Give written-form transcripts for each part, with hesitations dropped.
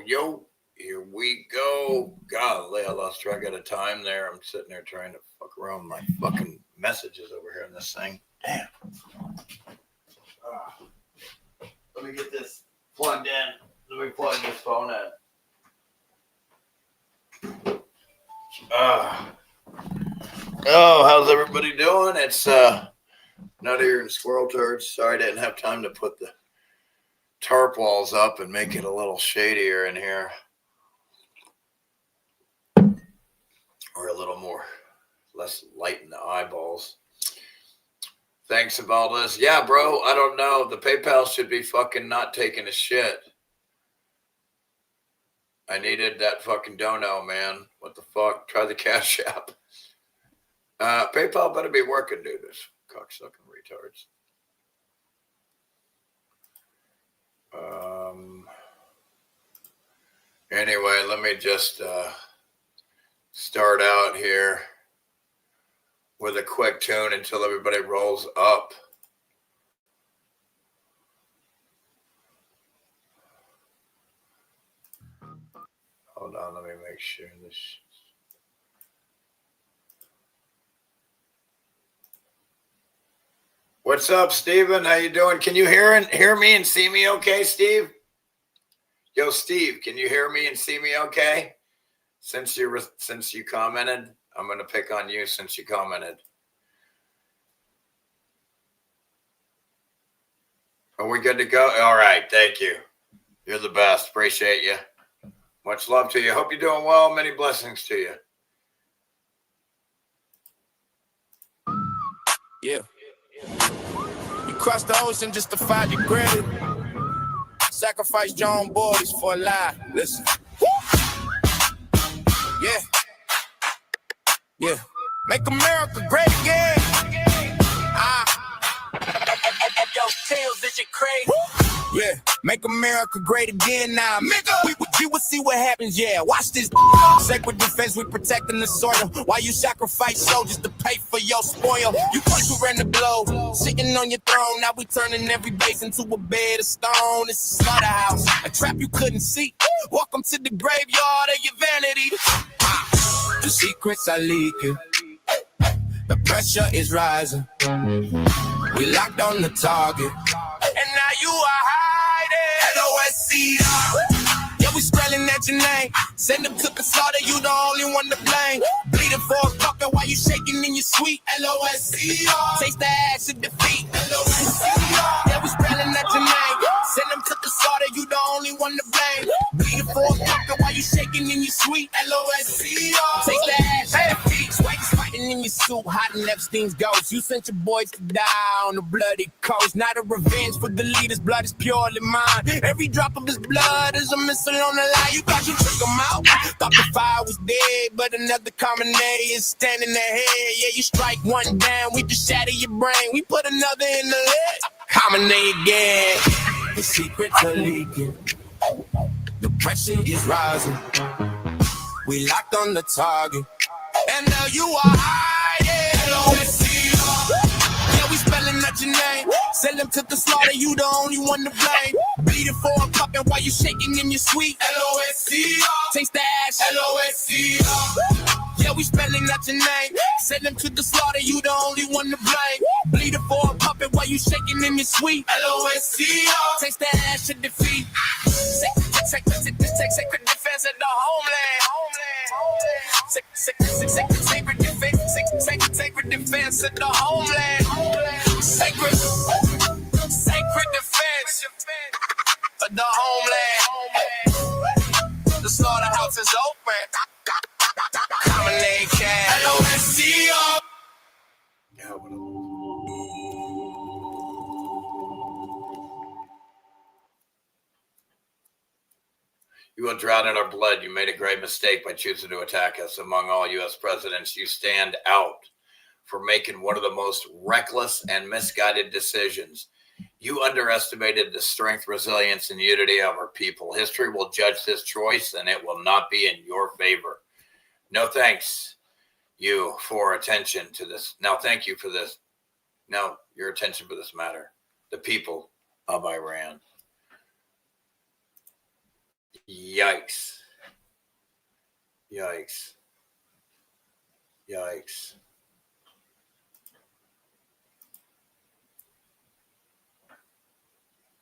Yo, here we go. Golly, I lost track of the time there. I'm sitting there trying to fuck around with my fucking messages over here in this thing. Damn. Let me get this plugged in. Let me plug this phone in. How's everybody doing? It's Nut Ear and Squirrel Turds. Sorry I didn't have time to put the tarp walls up and make it a little shadier in here. Or a little more, less light in the eyeballs. Thanks about this. Yeah, bro, I don't know. The PayPal should be fucking not taking a shit. I needed that fucking dono, man. What the fuck? Try the Cash App. PayPal better be working, dude. This cocksucking retards. Anyway, let me just start out here with a quick tune until everybody rolls up. Hold on, let me make sure this. What's up, Steven? How you doing? Can you hear me and see me okay, Steve? Yo, Steve, can you hear me and see me okay? Since you commented, I'm going to pick on you since you commented. Are we good to go? All right, thank you. You're the best. Appreciate you. Much love to you. Hope you're doing well. Many blessings to you. Yeah. You crossed the ocean just to find your granted. Sacrificed your own boys for a lie. Listen. Yeah. Yeah. Make America great again. Yo, Tails, is you crazy? Yeah. Make America great again now. You will see what happens, yeah. Watch this. Sacred defense, we protecting the soil. While you sacrifice soldiers to pay for your spoil. You thought you ran the blow, sitting on your throne. Now we turning every base into a bed of stone. It's a slaughterhouse, a trap you couldn't see. Welcome to the graveyard of your vanity. The secrets are leaking. The pressure is rising. We locked on the target. And now you are hiding. LOSCR. Yeah, we spelling at your name. Send them to the slaughter, you the only one to blame. Bleeding for a fucker while you shaking in your sweet. LOSCR. Taste the ass of defeat. LOSCR. Yeah, we spelling at your name. Send them to the slaughter, you the only one to blame. Bleeding for a fucker while you shaking in your sweet. LOSCR. Taste the ass of defeat. Swag's fighting in your suit, hiding Epstein's ghost. You sent your boys to die on the bloody coast. Not a revenge for the leader's blood is purely mine. Every drop of his blood is a missile on the line. You thought you took him out. Thought the fire was dead, but another commonary is standing ahead. Yeah, you strike one down, we just shatter your brain. We put another in the lid. Commonary again. The secrets are leaking. The pressure is rising. We locked on the target. And now you are hiding. LOSCR. Yeah, we spelling out your name. Send them to the slaughter, you the only one to blame. Bleeding for a puppet while you shaking in your sweet. LOSCR. Taste the ash. LOSCR. Yeah, we spelling out your name. Send them to the slaughter, you the only one to blame. Bleeding for a puppet while you shaking in your sweet. LOSCR. Taste the ash of defeat. Sacred defense of the homeland. Sacred defense of the homeland. Sacred defense of the homeland. The slaughterhouse is open. Common name cash. LOSCR. You will drown in our blood. You made a grave mistake by choosing to attack us. Among all U.S. presidents, you stand out for making one of the most reckless and misguided decisions. You underestimated the strength, resilience, and unity of our people. History will judge this choice, and it will not be in your favor. No thanks you for attention to this. Now, thank you for this. Now, your attention for this matter. The people of Iran. Yikes. Yikes. Yikes.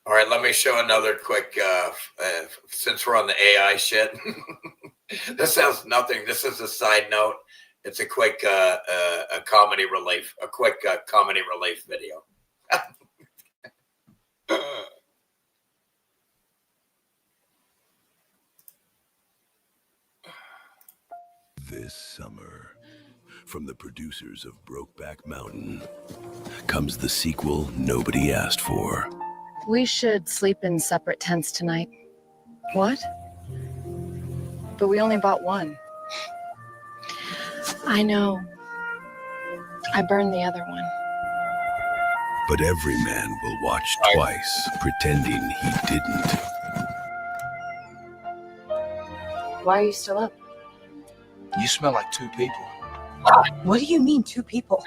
All right, let me show another quick, since we're on the AI shit. This has nothing. This is a side note. It's a quick a comedy relief, comedy relief video. This summer, from the producers of Brokeback Mountain, comes the sequel nobody asked for. We should sleep in separate tents tonight. What? But we only bought one. I know. I burned the other one. But every man will watch twice, pretending he didn't. Why are you still up? You smell like two people. What do you mean, two people?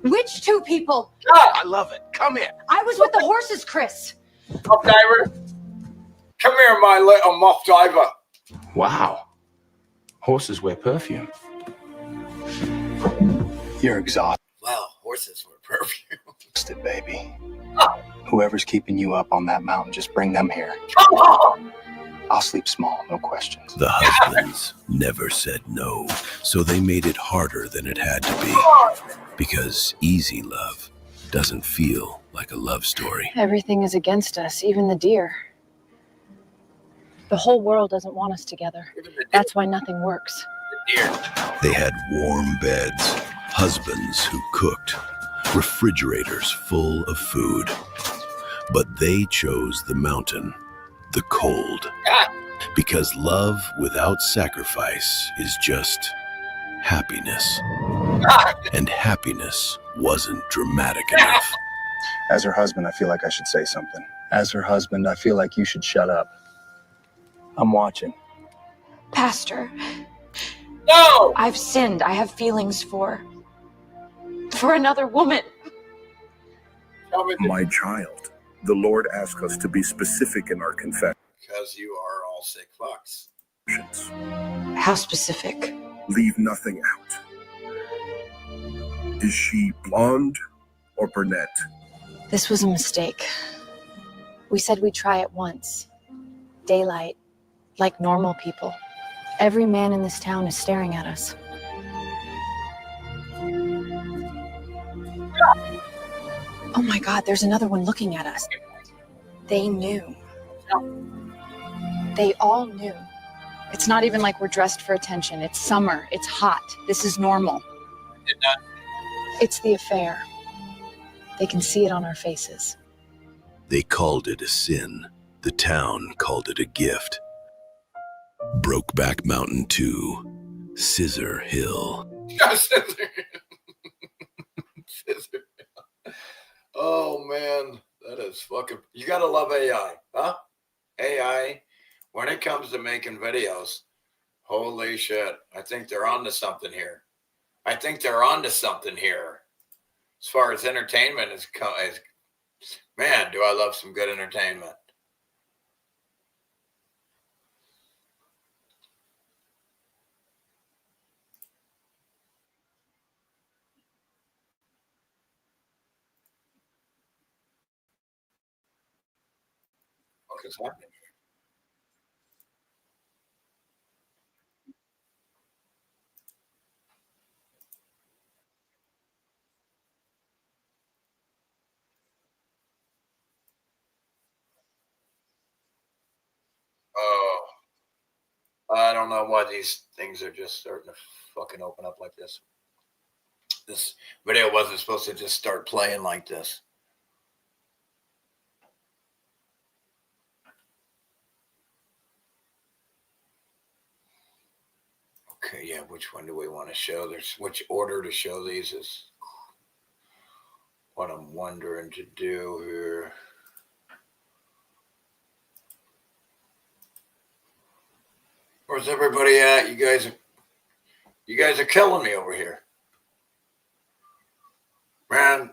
Which two people? I love it. Come here. I was with the horses, Chris. Muff diver. Come here, my little muff diver. Wow. Horses wear perfume. You're exhausted, Wow, horses were perfume. baby. Whoever's keeping you up on that mountain, just bring them here. Come on. I'll sleep small, no questions. The husbands never said no, so they made it harder than it had to be. Because easy love doesn't feel like a love story. Everything is against us, even the deer. The whole world doesn't want us together. That's why nothing works. They had warm beds, husbands who cooked, refrigerators full of food. But they chose the mountain, the cold. Because love without sacrifice is just happiness. And happiness wasn't dramatic enough. As her husband, I feel like I should say something. As her husband, I feel like you should shut up. I'm watching. Pastor, No. I've sinned. I have feelings for another woman. Tell me My child, the Lord asks us to be specific in our confessions. because you are all sick fucks. How specific? Leave nothing out. Is she blonde or brunette? This was a mistake. We said we'd try it once. Daylight, like normal people. Every man in this town is staring at us. Oh my God, there's another one looking at us. They knew. They all knew. It's not even like we're dressed for attention. It's summer. It's hot. This is normal. Did not. It's the affair. They can see it on our faces. They called it a sin. The town called it a gift. Brokeback Mountain 2, Scissor Hill. Scissor. Oh man, that is fucking. You gotta love AI, huh? AI, when it comes to making videos, holy shit! I think they're onto something here. As far as entertainment is, man, do I love some good entertainment. What is happening? Oh, I don't know why these things are just starting to fucking open up like this. This video wasn't supposed to just start playing like this. Okay, yeah, which one do we want to show? There's which order to show these is what I'm wondering to do here. Where's everybody at? You guys are killing me over here. Man,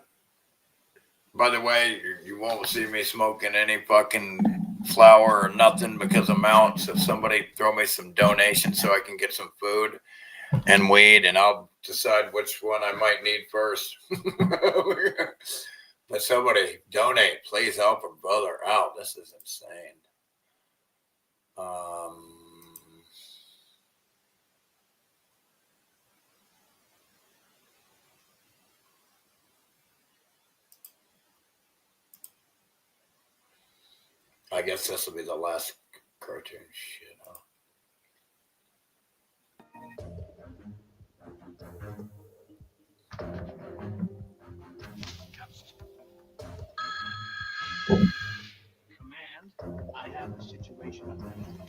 by the way, you won't see me smoking any fucking flour or nothing because amounts. If somebody throw me some donations so I can get some food and weed, and I'll decide which one I might need first. But somebody donate, please help a brother out. This is insane. I guess this will be the last cartoon shit, huh? Command, I have a situation under control.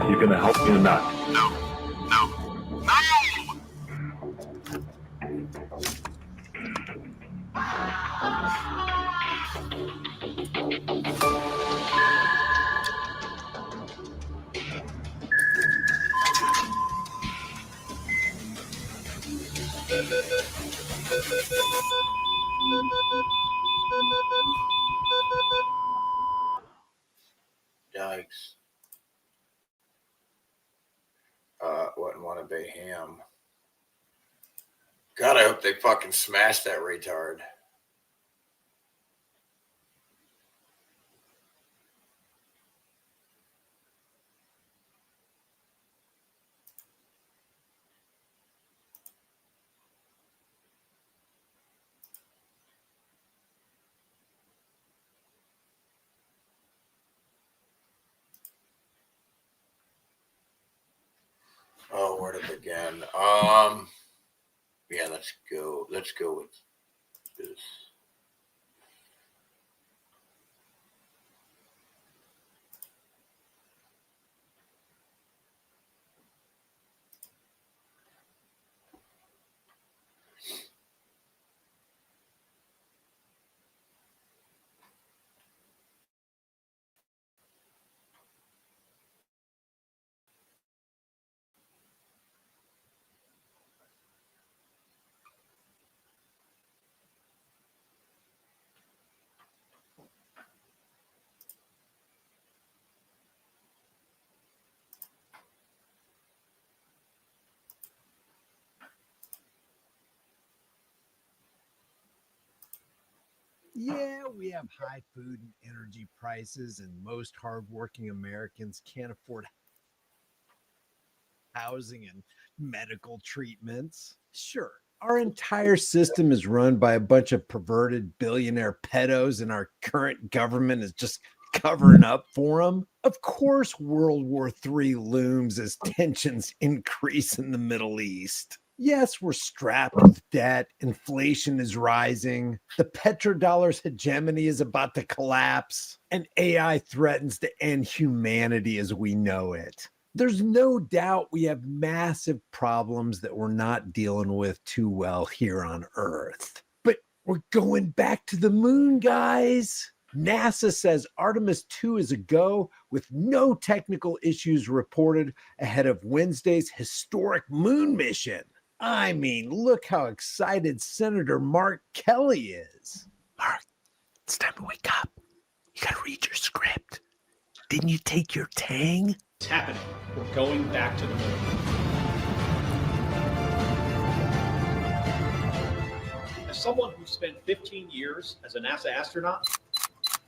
You gonna help me or not? Yikes. Wouldn't want to be him. God, I hope they fucking smash that retard. Oh, where to begin? Yeah, let's go. Let's go with this. Yeah, we have high food and energy prices, and most hardworking Americans can't afford housing and medical treatments. Sure, our entire system is run by a bunch of perverted billionaire pedos, and our current government is just covering up for them. Of course, World War III looms as tensions increase in the Middle East. Yes, we're strapped with debt. Inflation is rising. The petrodollar's hegemony is about to collapse. And AI threatens to end humanity as we know it. There's no doubt we have massive problems that we're not dealing with too well here on Earth. But we're going back to the moon, guys. NASA says Artemis 2 is a go with no technical issues reported ahead of Wednesday's historic moon mission. I mean, look how excited Senator Mark Kelly is. Mark, it's time to wake up. You gotta read your script. Didn't you take your tang? It's happening. We're going back to the moon. As someone who spent 15 years as a NASA astronaut,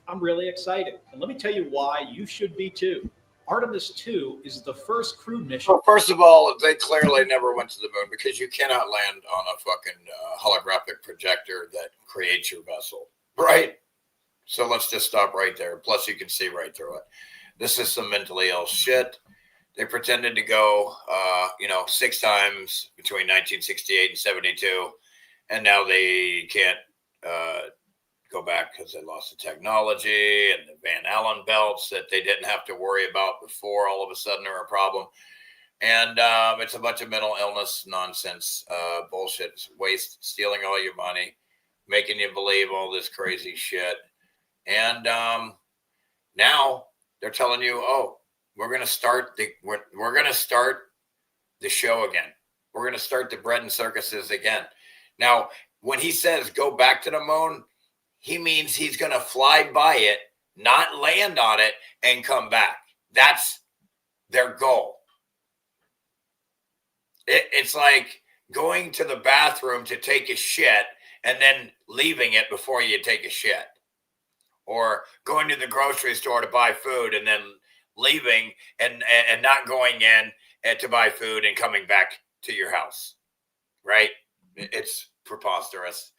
I'm really excited. And let me tell you why you should be too. Artemis 2 is the first crewed mission. Well, first of all, they clearly never went to the moon because you cannot land on a fucking holographic projector that creates your vessel, right? So let's just stop right there. Plus, you can see right through it. This is some mentally ill shit. They pretended to go, 6 times between 1968 and 72, and now they can't go back because they lost the technology and the Van Allen belts that they didn't have to worry about before all of a sudden are a problem. And it's a bunch of mental illness nonsense, bullshit, it's waste, stealing all your money, making you believe all this crazy shit. And now they're telling you, oh, we're going to start the show again. We're going to start the bread and circuses again. Now, when he says go back to the moon, he means he's going to fly by it, not land on it, and come back. That's their goal. It's like going to the bathroom to take a shit and then leaving it before you take a shit. Or going to the grocery store to buy food and then leaving and not going in to buy food and coming back to your house. Right? It's preposterous.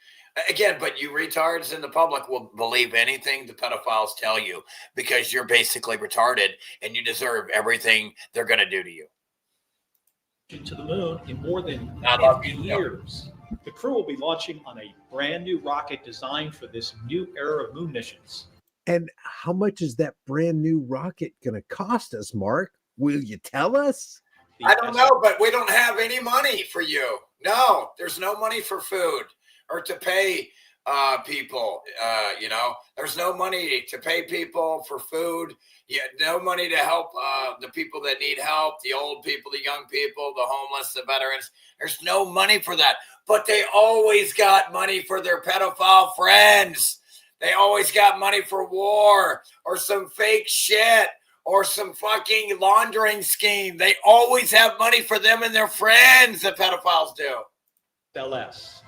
Again, but you retards in the public will believe anything the pedophiles tell you because you're basically retarded and you deserve everything they're going to do to you. To the moon in more than I love 50 you. years. The crew will be launching on a brand new rocket designed for this new era of moon missions. And how much is that brand new rocket going to cost us, Mark? Will you tell us? I don't know, but we don't have any money for you. No, there's no money for food or to pay people. There's no money to pay people for food. No money to help the people that need help, the old people, the young people, the homeless, the veterans. There's no money for that. But they always got money for their pedophile friends. They always got money for war or some fake shit or some fucking laundering scheme. They always have money for them and their friends, the pedophiles do. LS.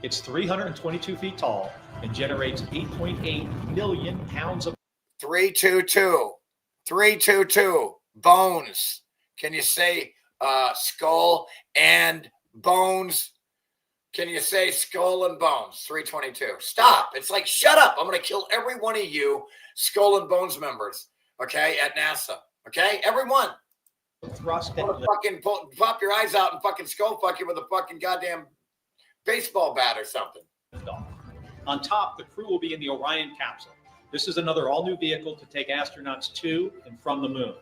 It's 322 feet tall and generates 8.8 million pounds of 322 bones. Can you say skull and bones? Can you say skull and bones? 322. Stop. It's like, shut up. I'm going to kill every one of you skull and bones members, okay, at NASA. Okay? Everyone. thrust. I'm going to fucking pop your eyes out and fucking skull fuck you with a fucking goddamn baseball bat or something. On top, the crew will be in the Orion capsule. This is another all-new vehicle to take astronauts to and from the moon.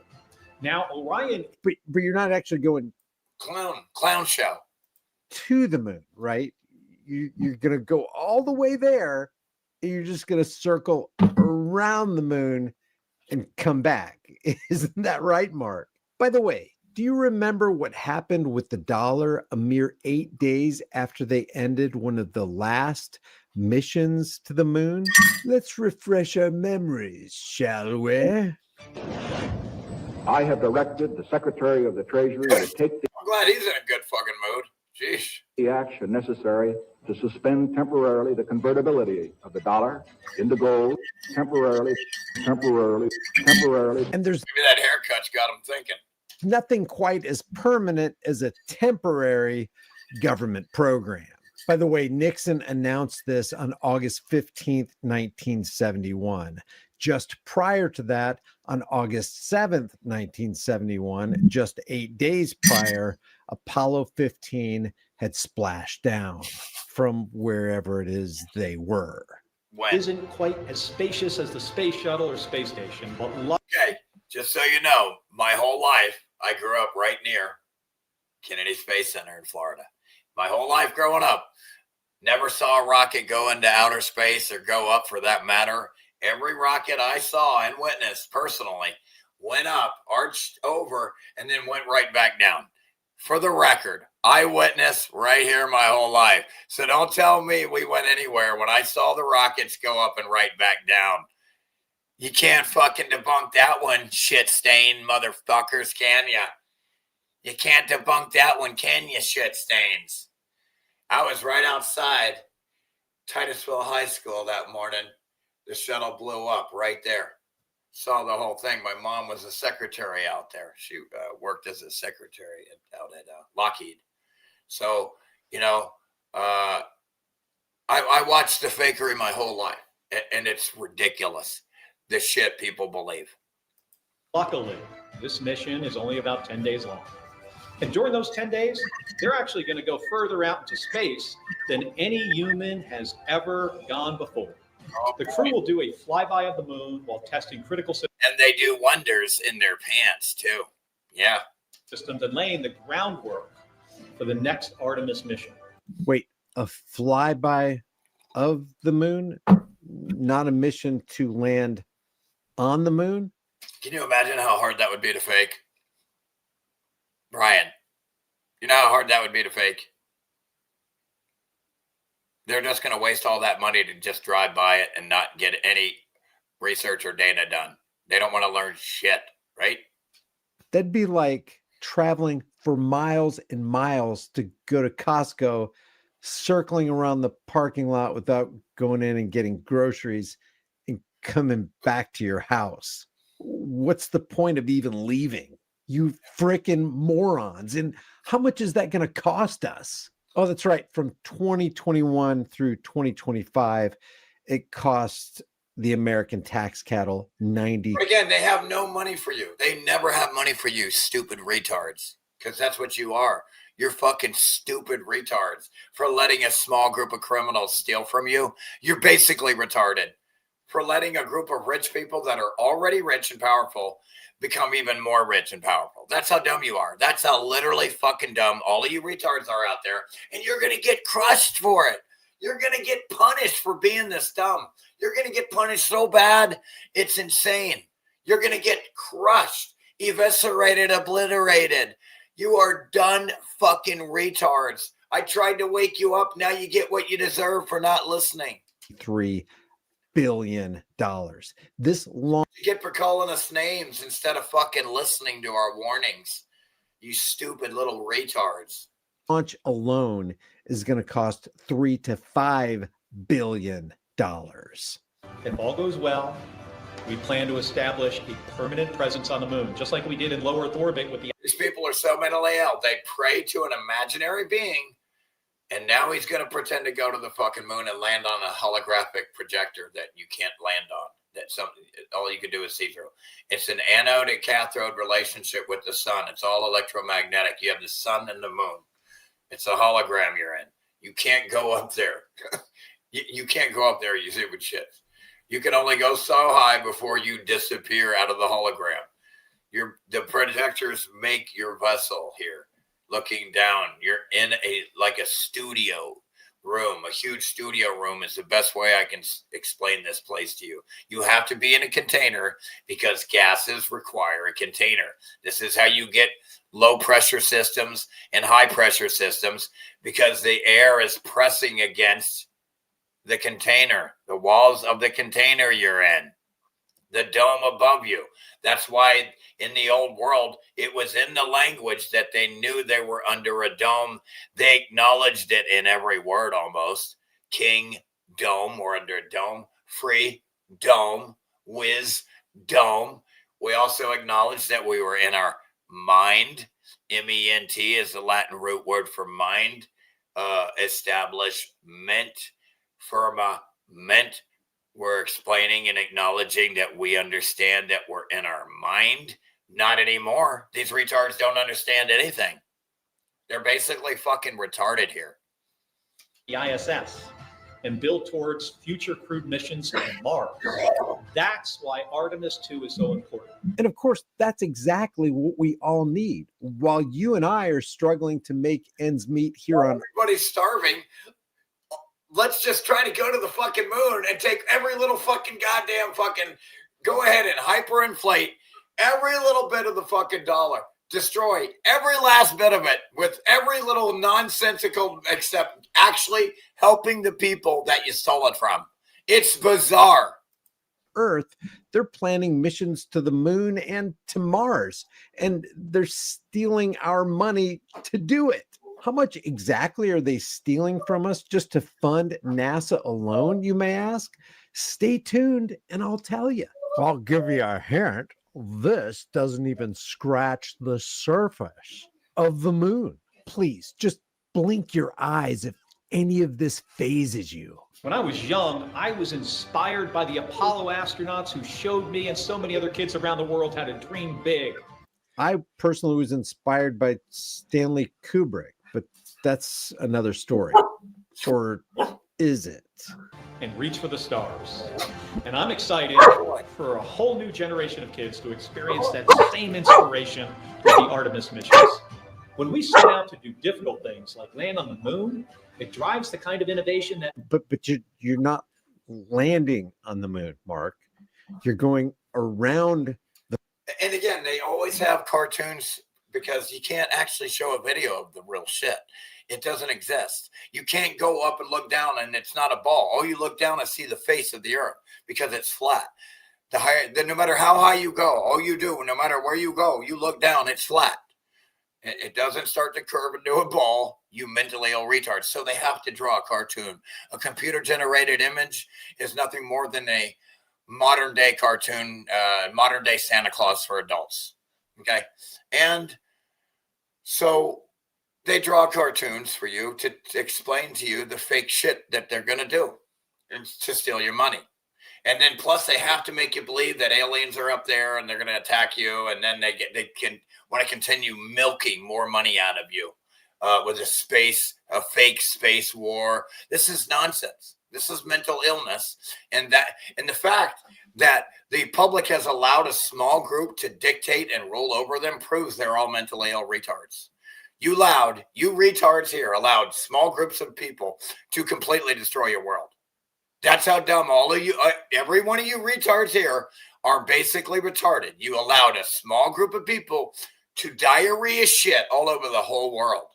Now, Orion... But you're not actually going... Clown show. To the moon, right? You're going to go all the way there, and you're just going to circle around the moon and come back. Isn't that right, Mark? By the way, do you remember what happened with the dollar a mere 8 days after they ended one of the last missions to the moon? Let's refresh our memories, shall we? I have directed the Secretary of the Treasury to take I'm glad he's in a good fucking mood. Jeez. the action necessary to suspend temporarily the convertibility of the dollar into gold, temporarily. And there's Maybe that haircut's got him thinking. nothing quite as permanent as a temporary government program. By the way, Nixon announced this on August 15th, 1971. Just prior to that, on August 7th, 1971, just 8 days prior, Apollo 15 had splashed down from wherever it is they were. isn't quite as spacious as the space shuttle or space station, but Okay, just so you know, my whole life, I grew up right near Kennedy Space Center in Florida. My whole life growing up, never saw a rocket go into outer space or go up for that matter. Every rocket I saw and witnessed personally went up, arched over, and then went right back down. For the record, I witnessed right here my whole life. So don't tell me we went anywhere when I saw the rockets go up and right back down. You can't fucking debunk that one, shit stain motherfuckers, can ya? You can't debunk that one, can you, shit stains? I was right outside Titusville High School that morning. The shuttle blew up right there. Saw the whole thing. My mom was a secretary out there. She worked as a secretary out at Lockheed. So, you know, I watched the fakery my whole life, and it's ridiculous, the shit people believe. Luckily, this mission is only about 10 days long. And during those 10 days, they're actually going to go further out into space than any human has ever gone before. The crew will do a flyby of the moon while testing critical systems. And they do wonders in their pants, too. Yeah. Systems and laying the groundwork for the next Artemis mission. Wait, a flyby of the moon? Not a mission to land on the moon? Can you imagine how hard that would be to fake? Brian, you know how hard that would be to fake? They're just going to waste all that money to just drive by it and not get any research or data done. They don't want to learn shit, right? That'd be like traveling for miles and miles to go to Costco, circling around the parking lot without going in and getting groceries and coming back to your house. What's the point of even leaving? You freaking morons. And how much is that going to cost us? Oh, that's right. From 2021 through 2025, it cost the American tax cattle 90. Again, they have no money for you. They never have money for you, stupid retards. Because that's what you are. You're fucking stupid retards for letting a small group of criminals steal from you. You're basically retarded for letting a group of rich people that are already rich and powerful become even more rich and powerful. That's how dumb you are. That's how literally fucking dumb all of you retards are out there. And you're going to get crushed for it. You're going to get punished for being this dumb. You're going to get punished so bad, it's insane. You're going to get crushed, eviscerated, obliterated. You are done fucking retards. I tried to wake you up. Now you get what you deserve for not listening. $3 billion. This long. You get for calling us names instead of fucking listening to our warnings. You stupid little retards. Launch alone is going to cost $3 to $5 billion. If all goes well, we plan to establish a permanent presence on the moon, just like we did in low Earth orbit with the... These people are so mentally ill. They pray to an imaginary being, and now he's going to pretend to go to the fucking moon and land on a holographic projector that you can't land on. That something all you can do is see through. It's an anode and cathode relationship with the sun. It's all electromagnetic. You have the sun and the moon. It's a hologram you're in. You can't go up there. You can't go up there, you stupid shit. You can only go so high before you disappear out of the hologram. The projectors make your vessel here, looking down. You're in like a studio room. A huge studio room is the best way I can explain this place to you. You have to be in a container because gases require a container. This is how you get low pressure systems and high pressure systems, because the air is pressing against the container, the walls of the container you're in, the dome above you. That's why in the old world, it was in the language that they knew they were under a dome. They acknowledged it in every word almost. King, dome, we're under a dome. Free, dome. Whiz, dome. We also acknowledged that we were in our mind. M-E-N-T is the Latin root word for mind. Establishment. Firmament. We're explaining and acknowledging that we understand that we're in our mind. Not anymore. These retards don't understand anything. They're basically fucking retarded here. The ISS and build towards future crewed missions to Mars. That's why Artemis 2 is so important. And of course, that's exactly what we all need. While you and I are struggling to make ends meet here on... Everybody's starving. Let's just try to go to the fucking moon and take every little fucking goddamn fucking, go ahead and hyperinflate every little bit of the fucking dollar. Destroy every last bit of it with every little nonsensical, except actually helping the people that you stole it from. It's bizarre. Earth They're planning missions to the moon and to Mars, and they're stealing our money to do it. How much exactly are they stealing from us just to fund NASA alone, you may ask? Stay tuned and I'll tell you. I'll give you a hint. This doesn't even scratch the surface of the moon. Please just blink your eyes if any of this phases you. When I was young, I was inspired by the Apollo astronauts who showed me and so many other kids around the world how to dream big. I personally was inspired by Stanley Kubrick, but that's another story. Or is it? And reach for the stars. And I'm excited for a whole new generation of kids to experience that same inspiration with the Artemis missions. When we set out to do difficult things like land on the moon, it drives the kind of innovation that... But you're not landing on the moon, Mark. You're going around the... And again, they always have cartoons because you can't actually show a video of the real shit. It doesn't exist. You can't go up and look down and it's not a ball. All you look down and see the face of the earth because it's flat. No matter how high you go, all you do, no matter where you go, you look down, it's flat. It doesn't start to curve into a ball, you mentally ill retards. So they have to draw a cartoon. A computer-generated image is nothing more than a modern-day cartoon, modern-day Santa Claus for adults. Okay? And so they draw cartoons for you to explain to you the fake shit that they're going to do and to steal your money. And then plus they have to make you believe that aliens are up there and they're going to attack you. And then they can want to continue milking more money out of you with a fake space war. This is nonsense. This is mental illness. And the fact that the public has allowed a small group to dictate and rule over them proves they're all mentally ill retards. You retards here allowed small groups of people to completely destroy your world. That's how dumb all of you, every one of you retards here are basically retarded. You allowed a small group of people to diarrhea shit all over the whole world.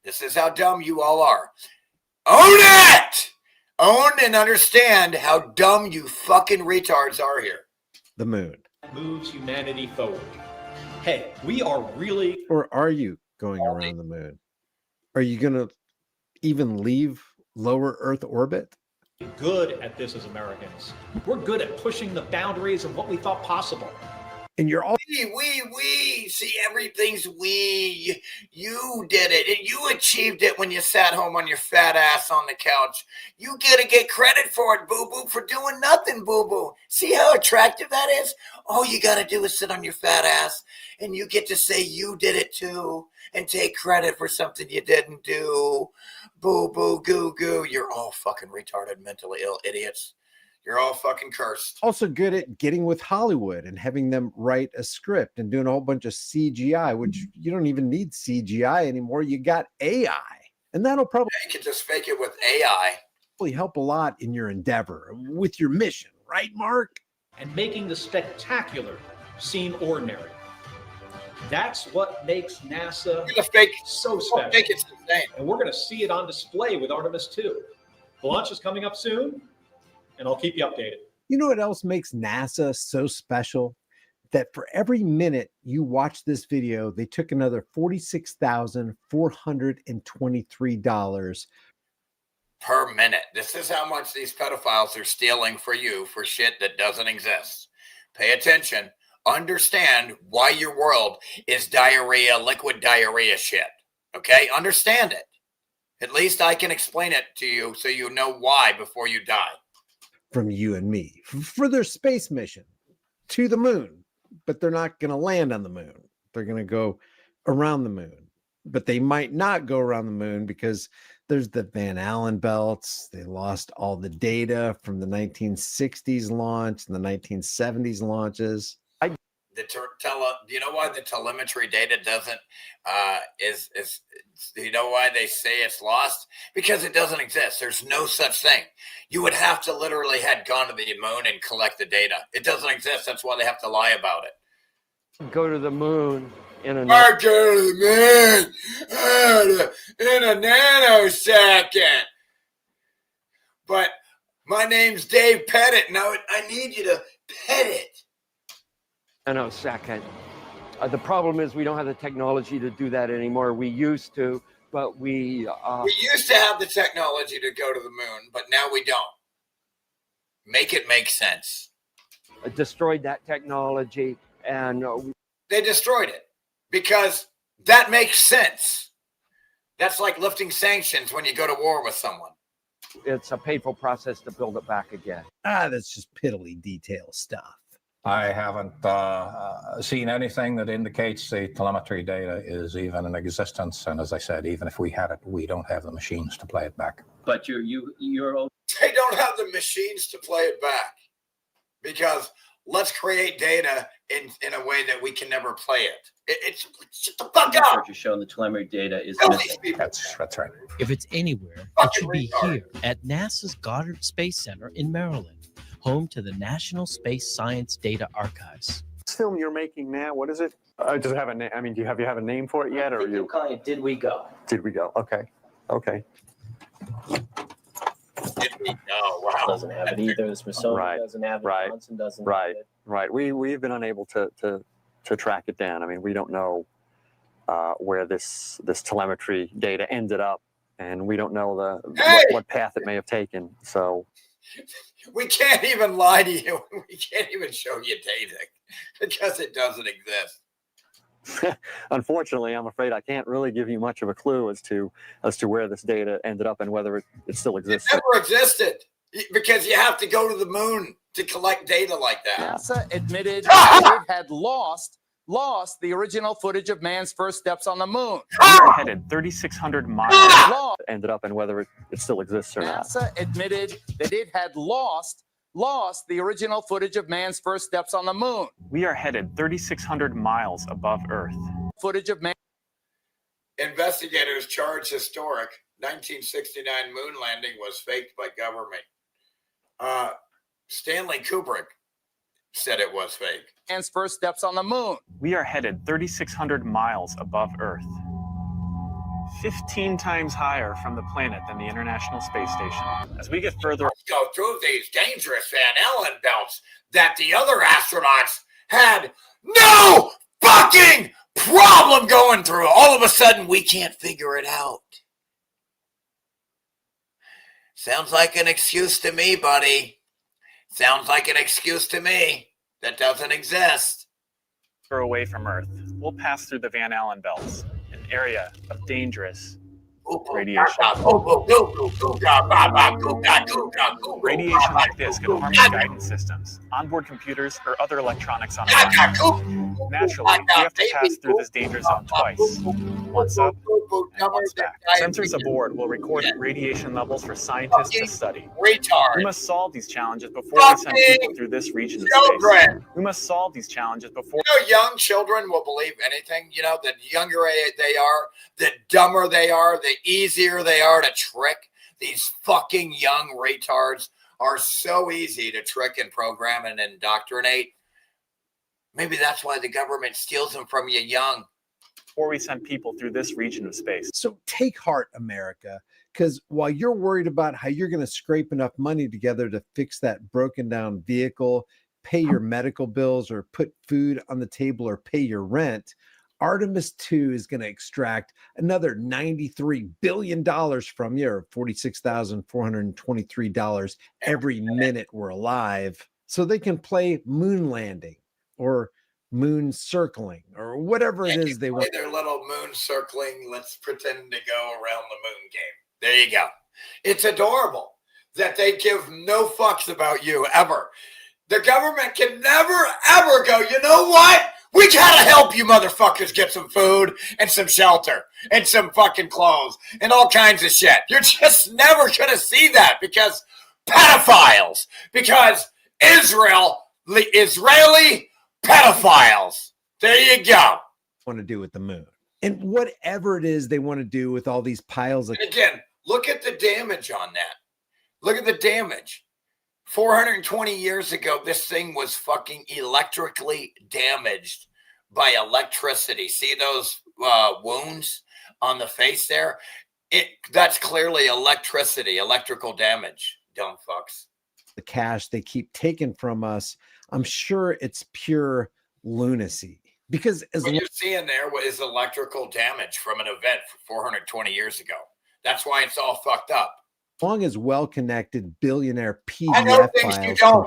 This is how dumb you all are. Own it! Own and understand how dumb you fucking retards are here. The moon moves humanity forward. Hey, we are really... Or are you going around the moon? Are you going to even leave lower Earth orbit? Good at this as Americans. We're good at pushing the boundaries of what we thought possible. And you're all... We. See, everything's we. You did it. And you achieved it when you sat home on your fat ass on the couch. You get credit for it, boo-boo, for doing nothing, boo-boo. See how attractive that is? All you got to do is sit on your fat ass, and you get to say you did it too and take credit for something you didn't do. Boo-boo, goo-goo. You're all fucking retarded, mentally ill idiots. You're all fucking cursed. Also good at getting with Hollywood and having them write a script and doing a whole bunch of CGI, which you don't even need CGI anymore. You got AI. And that'll probably... You can just fake it with AI. Help a lot in your endeavor with your mission, right, Mark? And making the spectacular seem ordinary. That's what makes NASA so special. It's insane. And we're going to see it on display with Artemis 2. The launch is coming up soon, and I'll keep you updated. You know what else makes NASA so special? That for every minute you watch this video, they took another $46,423 per minute. This is how much these pedophiles are stealing for you for shit that doesn't exist. Pay attention. Understand why your world is diarrhea, liquid diarrhea shit. Okay? Understand it. At least I can explain it to you so you know why before you die. From you and me for their space mission to the moon, but they're not going to land on the moon. They're going to go around the moon, but they might not go around the moon because there's the Van Allen belts. They lost all the data from the 1960s launch and the 1970s launches. Do you know why the telemetry data doesn't do you know why they say it's lost? Because it doesn't exist. There's no such thing. You would have to literally had gone to the moon and collect the data. It doesn't exist. That's why they have to lie about it. Go to the moon in a nanosecond. But my name's Dave Pettit. Now I need you to pet it. nanosecond. The problem is we don't have the technology to do that anymore. We used to, but we used to have the technology to go to the moon, but now we don't. Make it make sense. Destroyed that technology, and they destroyed it because that makes sense. That's like lifting sanctions when you go to war with someone. It's a painful process to build it back again. That's just piddly detail stuff. I haven't seen anything that indicates the telemetry data is even in existence. And as I said, even if we had it, we don't have the machines to play it back. But you're they don't have the machines to play it back because let's create data in a way that we can never play it. It's shut the fuck up. You're showing the telemetry data is that's right. If it's anywhere, it should be here at NASA's Goddard Space Center in Maryland, home to the National Space Science Data Archives. This film you're making now, what is it? Does it have a name? I mean, do you have a name for it yet, or are you calling it "Did We Go"? Did we go? Okay. Did we go? Wow. Doesn't have it either. The Smithsonian doesn't have it. Johnson doesn't have it. Right. We've been unable to track it down. I mean, we don't know where this telemetry data ended up, and we don't know what path it may have taken. So we can't even lie to you. We can't even show you data because it doesn't exist. Unfortunately, I'm afraid I can't really give you much of a clue as to where this data ended up and whether it still exists. It never existed because you have to go to the moon to collect data like that. NASA admitted it had lost the original footage of man's first steps on the moon. We were headed 3,600 miles. Ended up and whether it still exists or not. NASA admitted that it had lost the original footage of man's first steps on the moon. We are headed 3,600 miles above Earth. Footage of man. Investigators charge historic 1969 moon landing was faked by government. Stanley Kubrick said it was fake. Man's first steps on the moon. We are headed 3,600 miles above Earth. 15 times higher from the planet than the International Space Station. As we get further... Let's go through these dangerous Van Allen belts that the other astronauts had no fucking problem going through. All of a sudden, we can't figure it out. Sounds like an excuse to me, buddy. Sounds like an excuse to me that doesn't exist. Away from Earth, we'll pass through the Van Allen belts, an area of dangerous radiation. Radiation like this can harm your guidance systems, onboard computers, or other electronics on Earth. Naturally, we have to pass through this danger zone twice. Once up and once back. Sensors aboard will record radiation levels for scientists to study. We must solve these challenges before we send people through this region of space. We must solve these challenges before... young children will believe anything. The younger they are, the dumber they are, the easier they are to trick. These fucking young retards are so easy to trick and program and indoctrinate. Maybe that's why the government steals them from you young. Before we send people through this region of space. So take heart, America, because while you're worried about how you're going to scrape enough money together to fix that broken down vehicle, pay your medical bills, or put food on the table, or pay your rent, Artemis 2 is going to extract another $93 billion from you, or $46,423 every minute we're alive, so they can play moon landing or moon circling or whatever it is they want. Their little moon circling, let's pretend to go around the moon game. There you go. It's adorable that they give no fucks about you ever. The government can never, ever go, you know what? We gotta help you motherfuckers get some food and some shelter and some fucking clothes and all kinds of shit. You're just never gonna see that because pedophiles, because Israeli pedophiles. There you go. Want to do with the moon and whatever it is they want to do with all these piles of... And again, look at the damage on that. Look at the damage. 420 years ago, this thing was fucking electrically damaged by electricity. See those wounds on the face there? That's clearly electricity, electrical damage. Dumb fucks. The cash they keep taking from us, I'm sure it's pure lunacy. Because as what you're seeing there is electrical damage from an event 420 years ago. That's why it's all fucked up. long as well-connected billionaire PDF files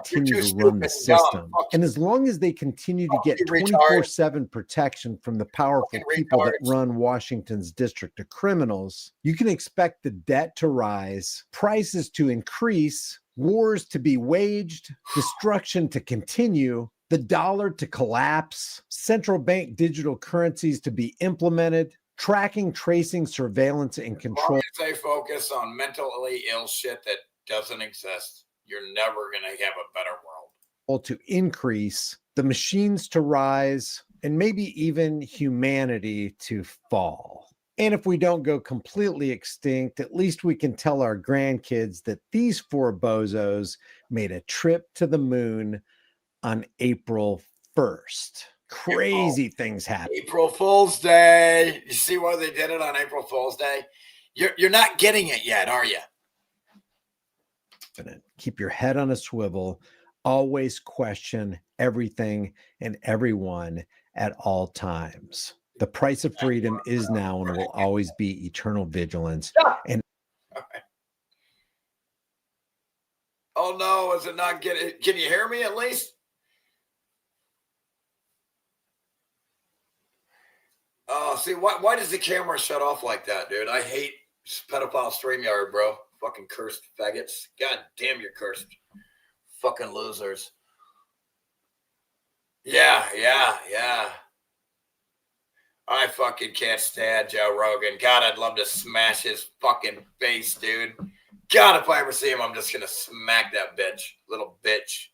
continue to run the system, and as long as they continue to get 24/7 protection from the powerful people that run Washington's district of criminals, you can expect the debt to rise, prices to increase, wars to be waged, destruction to continue, the dollar to collapse, central bank digital currencies to be implemented, tracking, tracing, surveillance, and control. As long as they focus on mentally ill shit that doesn't exist, you're never going to have a better world. To increase, the machines to rise, and maybe even humanity to fall. And if we don't go completely extinct, at least we can tell our grandkids that these four bozos made a trip to the moon on April 1st. Crazy things happen. April Fool's Day. You see why they did it on April Fool's Day? You're not getting it yet, are you? Keep your head on a swivel. Always question everything and everyone at all times. The price of freedom is now and will always be eternal vigilance. And oh no, is it not getting? Can you hear me at least? See, why does the camera shut off like that, dude? I hate pedophile StreamYard, bro. Fucking cursed faggots. God damn, you're cursed. Fucking losers. Yeah. I fucking can't stand Joe Rogan. God, I'd love to smash his fucking face, dude. God, if I ever see him, I'm just going to smack that bitch. Little bitch.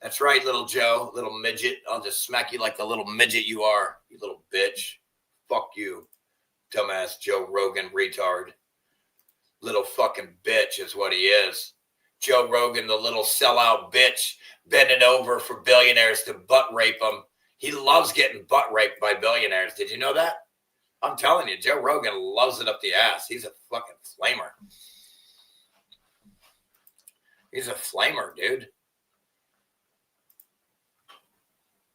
That's right, little Joe. Little midget. I'll just smack you like the little midget you are, you little bitch. Fuck you, dumbass Joe Rogan retard. Little fucking bitch is what he is. Joe Rogan, the little sellout bitch, bending over for billionaires to butt rape him. He loves getting butt raped by billionaires. Did you know that? I'm telling you, Joe Rogan loves it up the ass. He's a fucking flamer. He's a flamer, dude.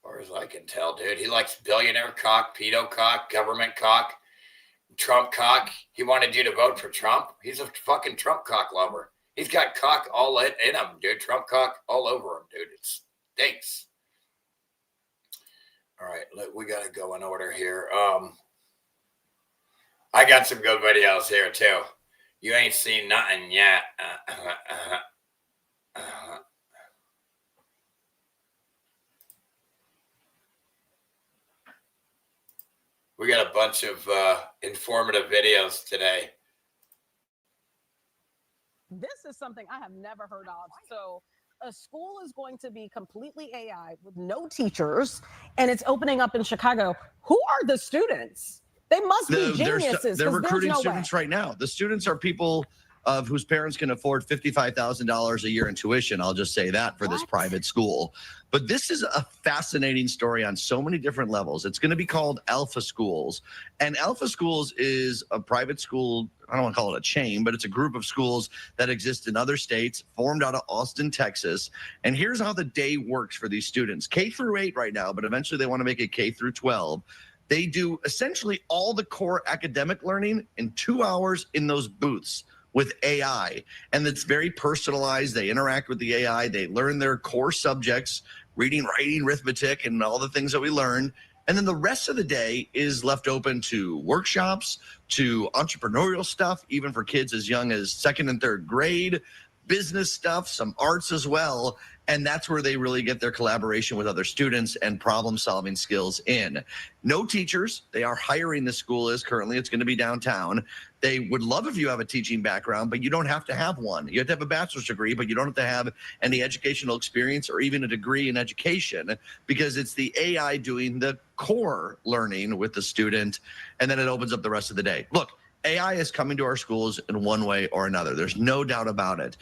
As far as I can tell, dude. He likes billionaire cock, pedo cock, government cock, Trump cock. He wanted you to vote for Trump. He's a fucking Trump cock lover. He's got cock all in him, dude. Trump cock all over him, dude. It stinks. All right, we got to go in order here. I got some good videos here, too. You ain't seen nothing yet. We got a bunch of informative videos today. This is something I have never heard of. So a school is going to be completely AI with no teachers, and it's opening up in Chicago. Who are the students? They must be geniuses. They're recruiting students right now. The students are people of whose parents can afford $55,000 a year in tuition. I'll just say that for this private school. But this is a fascinating story on so many different levels. It's going to be called Alpha Schools. And Alpha Schools is a private school. I don't want to call it a chain, but it's a group of schools that exist in other states, formed out of Austin, Texas. And here's how the day works for these students. K through 8 right now, but eventually they want to make it K through 12. They do essentially all the core academic learning in 2 hours in those booths with AI. And it's very personalized. They interact with the AI. They learn their core subjects, reading, writing, arithmetic, and all the things that we learn. And then the rest of the day is left open to workshops, to entrepreneurial stuff, even for kids as young as 2nd and 3rd grade, business stuff, some arts as well. And that's where they really get their collaboration with other students and problem-solving skills in. No teachers. They are hiring, the school is currently. It's going to be downtown. They would love if you have a teaching background, but you don't have to have one. You have to have a bachelor's degree, but you don't have to have any educational experience or even a degree in education, because it's the AI doing the core learning with the student, and then it opens up the rest of the day. Look, AI is coming to our schools in one way or another. There's no doubt about it.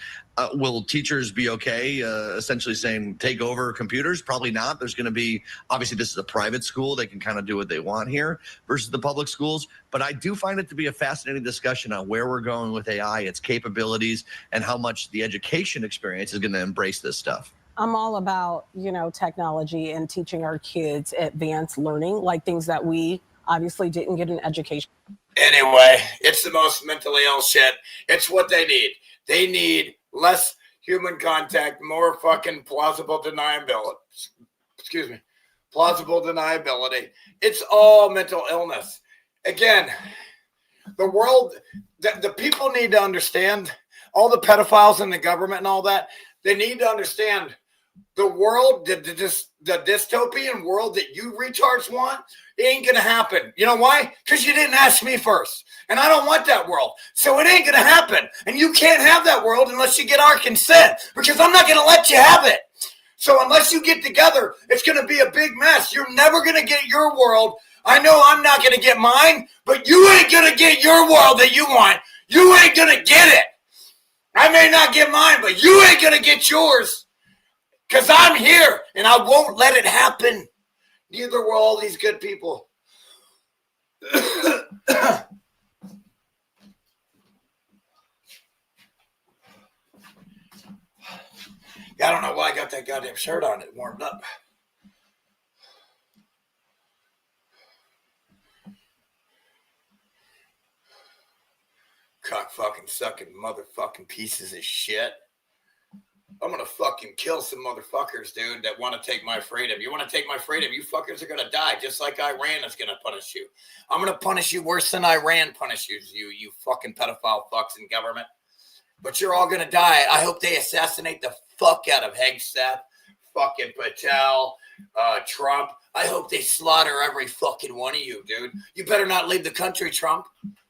Will teachers be okay essentially saying take over computers? Probably not. There's going to be, obviously this is a private school. They can kind of do what they want here versus the public schools. But I do find it to be a fascinating discussion on where we're going with AI, its capabilities, and how much the education experience is going to embrace this stuff. I'm all about, technology and teaching our kids advanced learning, like things that we obviously didn't get an education. Anyway, it's the most mentally ill shit. It's what they need. They need less human contact, more fucking plausible deniability. Excuse me. Plausible deniability. It's all mental illness. Again, the world, the people need to understand, all the pedophiles in the government and all that, they need to understand the world, the dystopian world that you retards want, it ain't going to happen. You know why? Because you didn't ask me first. And I don't want that world. So it ain't going to happen. And you can't have that world unless you get our consent, because I'm not going to let you have it. So unless you get together, it's going to be a big mess. You're never going to get your world. I know I'm not going to get mine, but you ain't going to get your world that you want. You ain't going to get it. I may not get mine, but you ain't going to get yours. Because I'm here, and I won't let it happen. Neither will all these good people. I don't know why I got that goddamn shirt on. It warmed up. Cock fucking sucking motherfucking pieces of shit. I'm going to fucking kill some motherfuckers, dude, that want to take my freedom. You want to take my freedom? You fuckers are going to die, just like Iran is going to punish you. I'm going to punish you worse than Iran punishes you, you fucking pedophile fucks in government. But you're all going to die. I hope they assassinate the fuck out of Hegseth, fucking Patel, Trump. I hope they slaughter every fucking one of you, dude. You better not leave the country, Trump.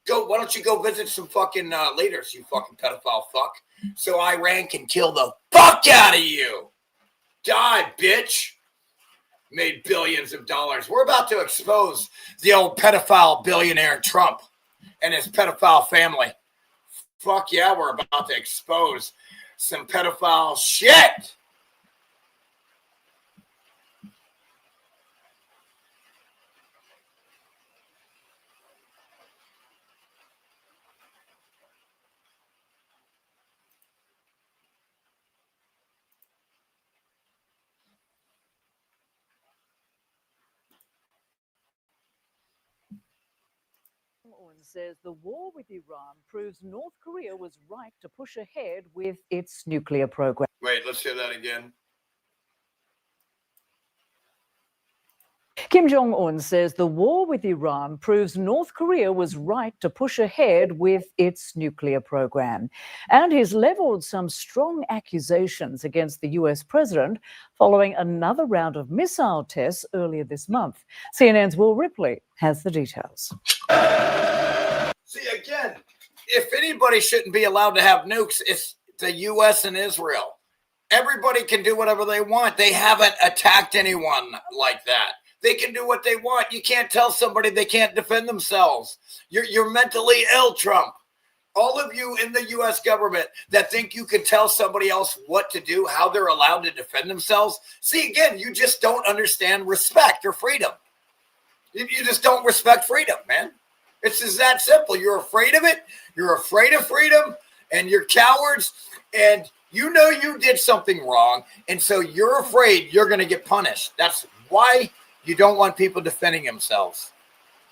Why don't you go visit some fucking leaders, you fucking pedophile fuck, so Iran can kill the fuck out of you. Die, bitch. Made billions of dollars. We're about to expose the old pedophile billionaire Trump and his pedophile family. Fuck yeah, we're about to expose some pedophile shit. Says the war with Iran proves North Korea was right to push ahead with its nuclear program. Wait, let's hear that again. Kim Jong-un says the war with Iran proves North Korea was right to push ahead with its nuclear program. And he's leveled some strong accusations against the US president following another round of missile tests earlier this month. CNN's Will Ripley has the details. See, again, if anybody shouldn't be allowed to have nukes, it's the U.S. and Israel. Everybody can do whatever they want. They haven't attacked anyone like that. They can do what they want. You can't tell somebody they can't defend themselves. You're mentally ill, Trump. All of you in the U.S. government that think you can tell somebody else what to do, how they're allowed to defend themselves. See, again, you just don't understand respect or freedom. You just don't respect freedom, man. It's just that simple. You're afraid of it. You're afraid of freedom, and you're cowards, and you know you did something wrong, and so you're afraid you're going to get punished. That's why you don't want people defending themselves.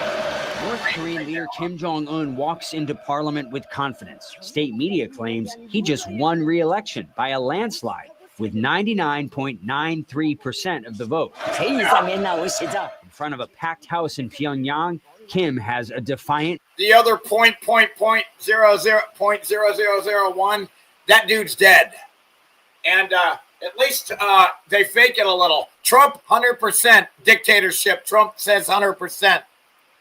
North Korean leader Kim Jong-un walks into parliament with confidence. State media claims he just won re-election by a landslide with 99.93% of the vote. In front of a packed house in Pyongyang, Kim has a defiant. The other 0.0001, that dude's dead. And at least they fake it a little. Trump, 100% dictatorship. Trump says 100%.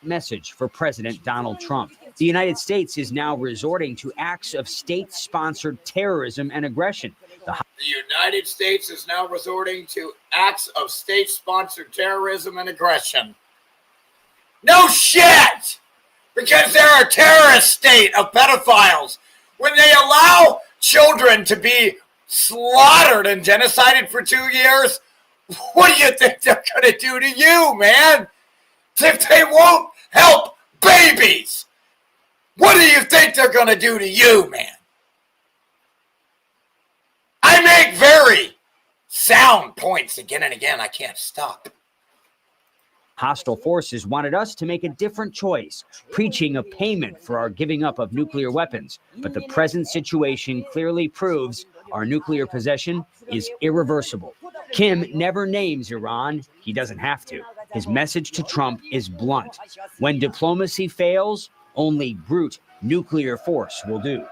Message for President Donald Trump. The United States is now resorting to acts of state-sponsored terrorism and aggression. The United States is now resorting to acts of state-sponsored terrorism and aggression. No shit! Because they're a terrorist state of pedophiles. When they allow children to be slaughtered and genocided for 2 years, what do you think they're going to do to you, man? If they won't help babies, what do you think they're going to do to you, man? I make very sound points again and again. I can't stop. Hostile forces wanted us to make a different choice, preaching a payment for our giving up of nuclear weapons. But the present situation clearly proves our nuclear possession is irreversible. Kim never names Iran. He doesn't have to. His message to Trump is blunt. When diplomacy fails, only brute nuclear force will do.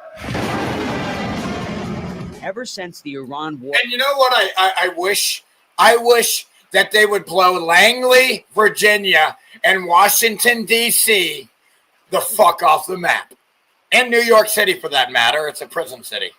Ever since the Iran war... And you know what I wish? I wish that they would blow Langley, Virginia, and Washington, D.C. the fuck off the map. And New York City, for that matter. It's a prison city.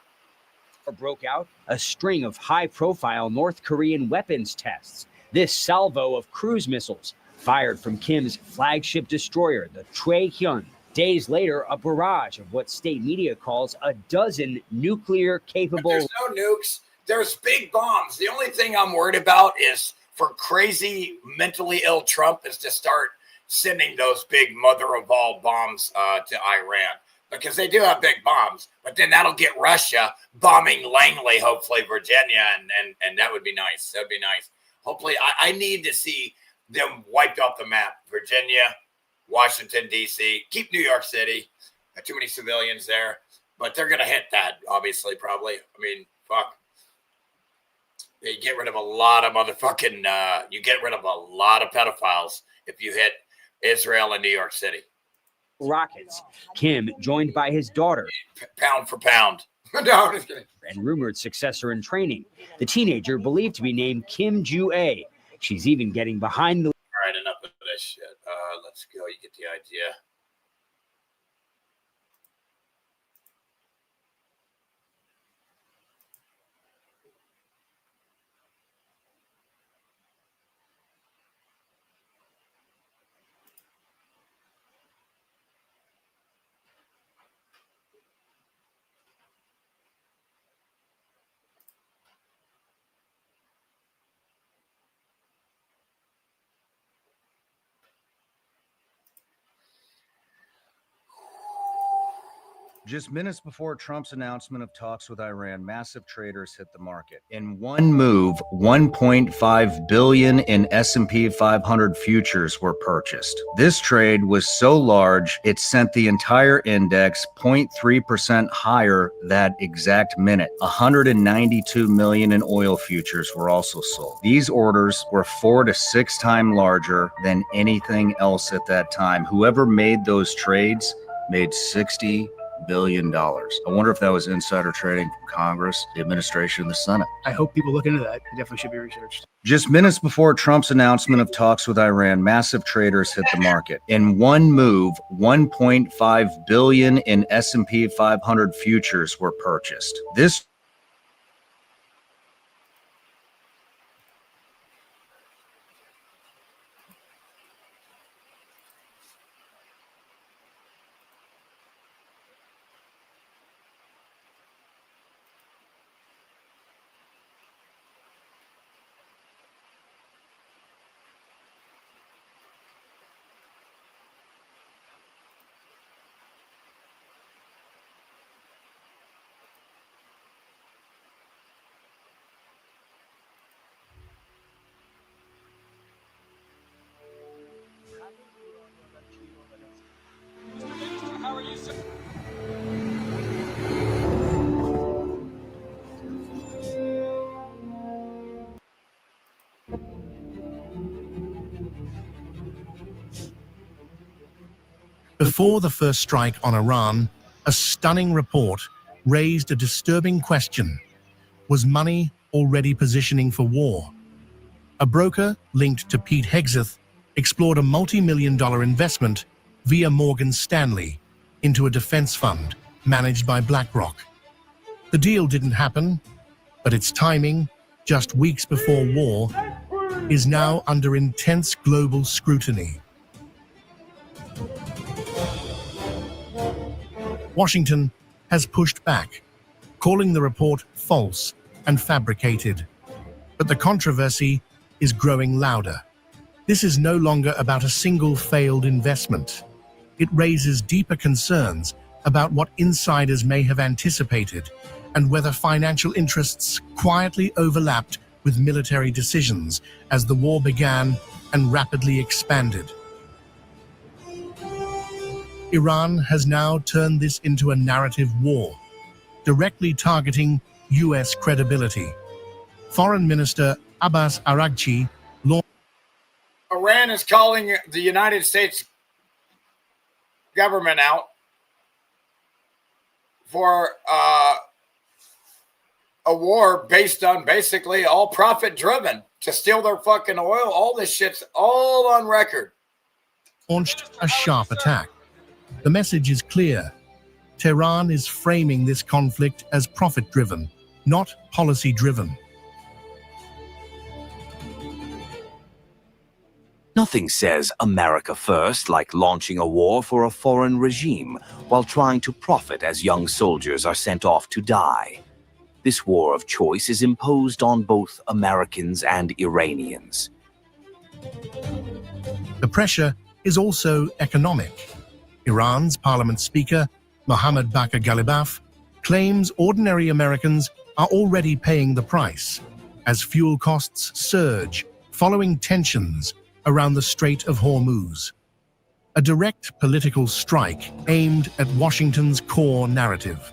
Broke out a string of high-profile North Korean weapons tests. This salvo of cruise missiles fired from Kim's flagship destroyer, the Taehyung. Days later, a barrage of what state media calls a dozen nuclear-capable... There's no nukes. There's big bombs. The only thing I'm worried about is for crazy, mentally ill Trump is to start sending those big mother of all bombs to Iran, because they do have big bombs, but then that'll get Russia bombing Langley, hopefully Virginia, and that would be nice. That would be nice. Hopefully, I need to see them wiped off the map. Virginia, Washington, D.C., keep New York City. Got too many civilians there, but they're going to hit that, obviously, probably. I mean, fuck. You get rid of a lot of motherfucking, you get rid of a lot of pedophiles if you hit Israel and New York City. Rockets. Kim, joined by his daughter. Pound for pound. No, I'm just kidding. And rumored successor in training. The teenager believed to be named Kim Ju-ae. She's even getting behind the... All right, enough of this shit. Let's go. You get the idea. Just minutes before Trump's announcement of talks with Iran, massive traders hit the market. In one move, 1.5 billion in S&P 500 futures were purchased. This trade was so large, it sent the entire index 0.3% higher that exact minute. 192 million in oil futures were also sold. These orders were 4 to 6 times larger than anything else at that time. Whoever made those trades made $60 billion. I wonder if that was insider trading from Congress, the administration, the Senate. I hope people look into that. It definitely should be researched. Just minutes before Trump's announcement of talks with Iran, massive traders hit the market. In one move, 1.5 billion in S&P 500 futures were purchased. This Before the first strike on Iran, a stunning report raised a disturbing question. Was money already positioning for war? A broker linked to Pete Hegseth explored a multi-million-dollar investment via Morgan Stanley into a defense fund managed by BlackRock. The deal didn't happen, but its timing, just weeks before war, is now under intense global scrutiny. Washington has pushed back, calling the report false and fabricated. But the controversy is growing louder. This is no longer about a single failed investment. It raises deeper concerns about what insiders may have anticipated and whether financial interests quietly overlapped with military decisions as the war began and rapidly expanded. Iran has now turned this into a narrative war, directly targeting US credibility. Foreign Minister Abbas Araghchi launched. Iran is calling the United States government out for a war based on basically all profit driven to steal their fucking oil. All this shit's all on record. Launched a sharp attack. The message is clear. Tehran is framing this conflict as profit-driven, not policy-driven. Nothing says America first like launching a war for a foreign regime while trying to profit as young soldiers are sent off to die. This war of choice is imposed on both Americans and Iranians. The pressure is also economic. Iran's parliament speaker, Mohammad Bakr Ghalibaf, claims ordinary Americans are already paying the price as fuel costs surge following tensions around the Strait of Hormuz. A direct political strike aimed at Washington's core narrative.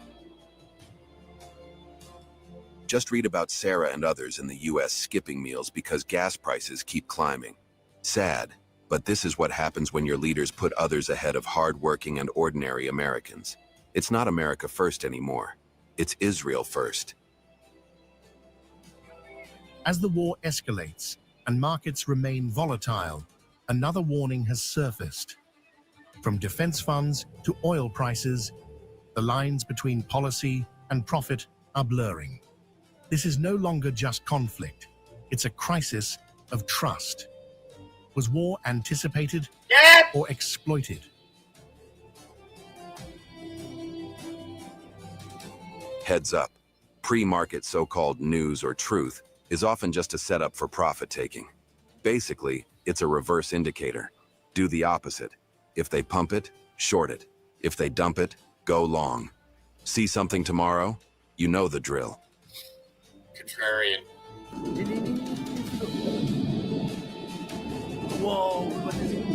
Just read about Sarah and others in the U.S. skipping meals because gas prices keep climbing. Sad, but this is what happens when your leaders put others ahead of hardworking and ordinary Americans. It's not America first anymore. It's Israel first. As the war escalates and markets remain volatile, another warning has surfaced. From defense funds to oil prices, the lines between policy and profit are blurring. This is no longer just conflict. It's a crisis of trust. Was war anticipated or exploited? Heads up. Pre-market so-called news or truth is often just a setup for profit-taking. Basically, it's a reverse indicator. Do the opposite. If they pump it, short it. If they dump it, go long. See something tomorrow? You know the drill. Contrarian. Whoa, what is it?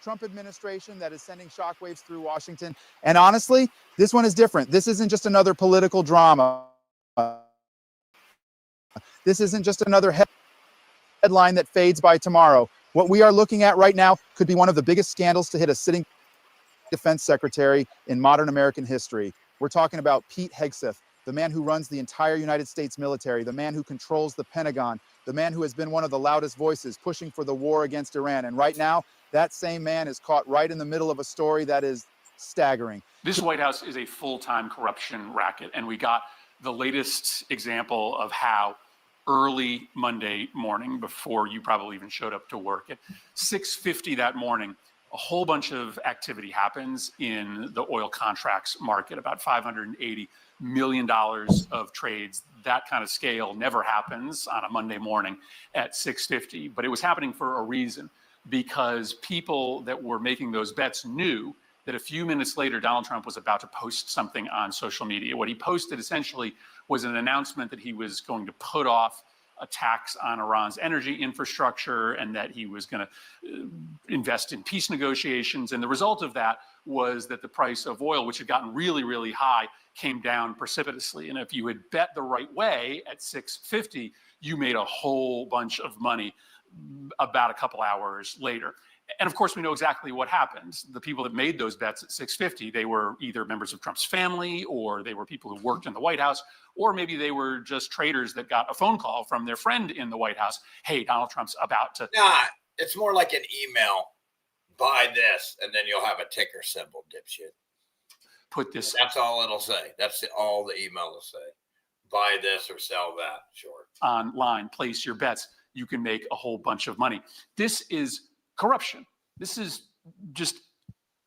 Trump administration that is sending shockwaves through Washington. And honestly, this one is different. This isn't just another political drama. This isn't just another headline that fades by tomorrow. What we are looking at right now could be one of the biggest scandals to hit a sitting defense secretary in modern American history. We're talking about Pete Hegseth, the man who runs the entire United States military, the man who controls the Pentagon, the man who has been one of the loudest voices pushing for the war against Iran. And right now, that same man is caught right in the middle of a story that is staggering. This White House is a full-time corruption racket, and we got the latest example of how early Monday morning, before you probably even showed up to work, at 6:50 that morning, a whole bunch of activity happens in the oil contracts market, about $580 million of trades. That kind of scale never happens on a Monday morning at 6:50, but it was happening for a reason, because people that were making those bets knew that a few minutes later, Donald Trump was about to post something on social media. What he posted essentially was an announcement that he was going to put off a tax on Iran's energy infrastructure and that he was going to invest in peace negotiations. And the result of that was that the price of oil, which had gotten really, really high, came down precipitously. And if you had bet the right way at 650, you made a whole bunch of money about a couple hours later. And of course, we know exactly what happened. The people that made those bets at 650, they were either members of Trump's family, or they were people who worked in the White House, or maybe they were just traders that got a phone call from their friend in the White House. Hey, Donald Trump's about to. Nah, it's more like an email. Buy this, and then you'll have a ticker symbol, dipshit. Put this. That's all it'll say. That's all the email will say. Buy this or sell that. Sure. Online, place your bets. You can make a whole bunch of money. This is corruption. This is just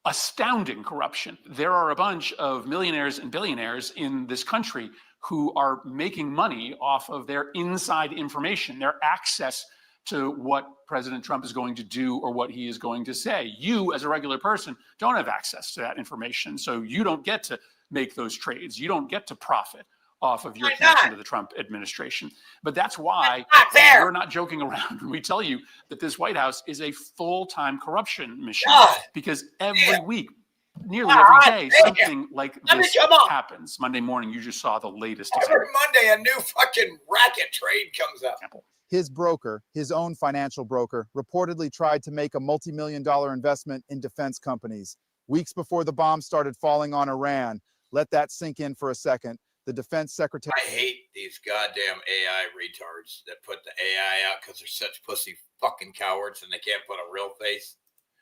astounding corruption. There are a bunch of millionaires and billionaires in this country who are making money off of their inside information, their access to what President Trump is going to do or what he is going to say. You, as a regular person, don't have access to that information, so you don't get to make those trades. You don't get to profit off of your connection to the Trump administration. But that's why we're not joking around when we tell you that this White House is a full-time corruption machine, because every week, nearly every day, something like this happens. Monday morning, you just saw the latest example. Every Monday, a new fucking racket trade comes up. His broker, his own financial broker, reportedly tried to make a multi-million-dollar investment in defense companies. Weeks before the bombs started falling on Iran, let that sink in for a second. The defense secretary. I hate these goddamn AI retards that put the AI out because they're such pussy fucking cowards and they can't put a real face.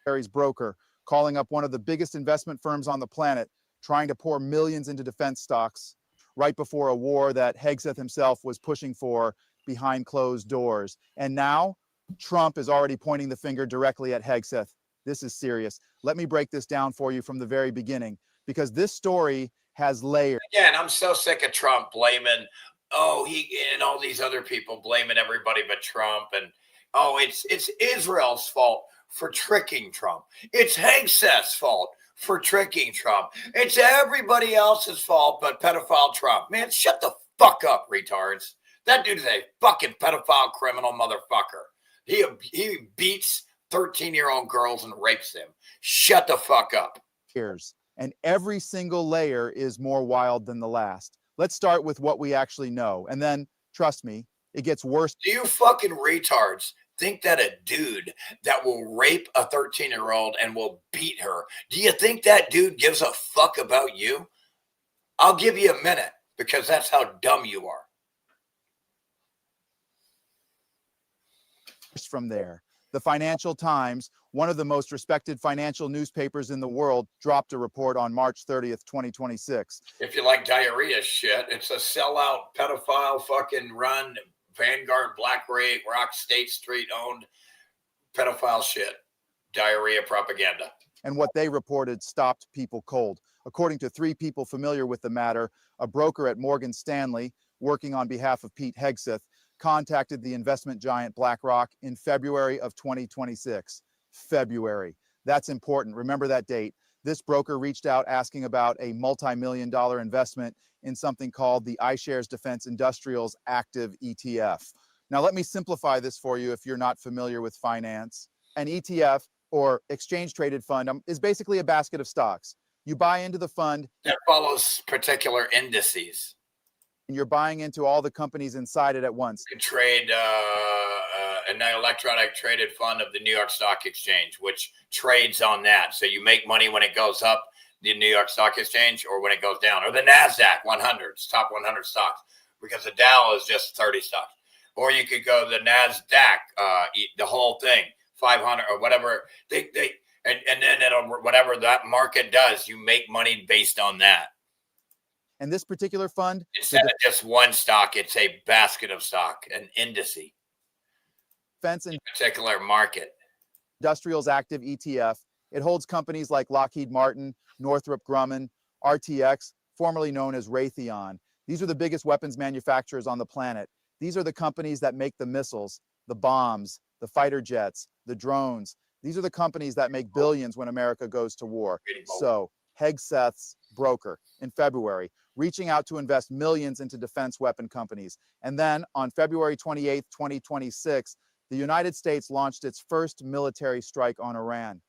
Harry's broker calling up one of the biggest investment firms on the planet, trying to pour millions into defense stocks right before a war that Hegseth himself was pushing for behind closed doors. And now Trump is already pointing the finger directly at Hegseth. This is serious. Let me break this down for you from the very beginning, because this story has layers. Again, I'm so sick of Trump blaming, he and all these other people blaming everybody but Trump. And, it's Israel's fault for tricking Trump. It's Hegseth's fault for tricking Trump. It's everybody else's fault but pedophile Trump. Man, shut the fuck up, retards. That dude is a fucking pedophile criminal motherfucker. He beats 13-year-old girls and rapes them. Shut the fuck up. And every single layer is more wild than the last. Let's start with what we actually know. And then, trust me, it gets worse. Do you fucking retards think that a dude that will rape a 13-year-old and will beat her, do you think that dude gives a fuck about you? I'll give you a minute, because that's how dumb you are. From there, the Financial Times, one of the most respected financial newspapers in the world, dropped a report on March 30th, 2026. If you like diarrhea shit, it's a sellout, pedophile, fucking run, Vanguard, Black Rock, State Street owned pedophile shit. Diarrhea propaganda. And what they reported stopped people cold. According to 3 people familiar with the matter, a broker at Morgan Stanley, working on behalf of Pete Hegseth, contacted the investment giant BlackRock in February of 2026. February. That's important. Remember that date. This broker reached out asking about a multi-million-dollar investment in something called the iShares Defense Industrials Active ETF. Now, let me simplify this for you if you're not familiar with finance. An ETF, or exchange-traded fund, is basically a basket of stocks. You buy into the fund that follows particular indices. And you're buying into all the companies inside it at once. You trade an electronic traded fund of the New York Stock Exchange, which trades on that. So you make money when it goes up, the New York Stock Exchange, or when it goes down, or the NASDAQ 100, top 100 stocks, because the Dow is just 30 stocks. Or you could go the NASDAQ, the whole thing, 500 or whatever. And then it'll, whatever that market does, you make money based on that. And this particular fund, instead of just one stock, it's a basket of stock, an indice. Defense and particular market. Industrials Active ETF. It holds companies like Lockheed Martin, Northrop Grumman, RTX, formerly known as Raytheon. These are the biggest weapons manufacturers on the planet. These are the companies that make the missiles, the bombs, the fighter jets, the drones. These are the companies that make billions when America goes to war. So Hegseth's broker in February reaching out to invest millions into defense weapon companies. And then on February 28th, 2026, the United States launched its first military strike on Iran.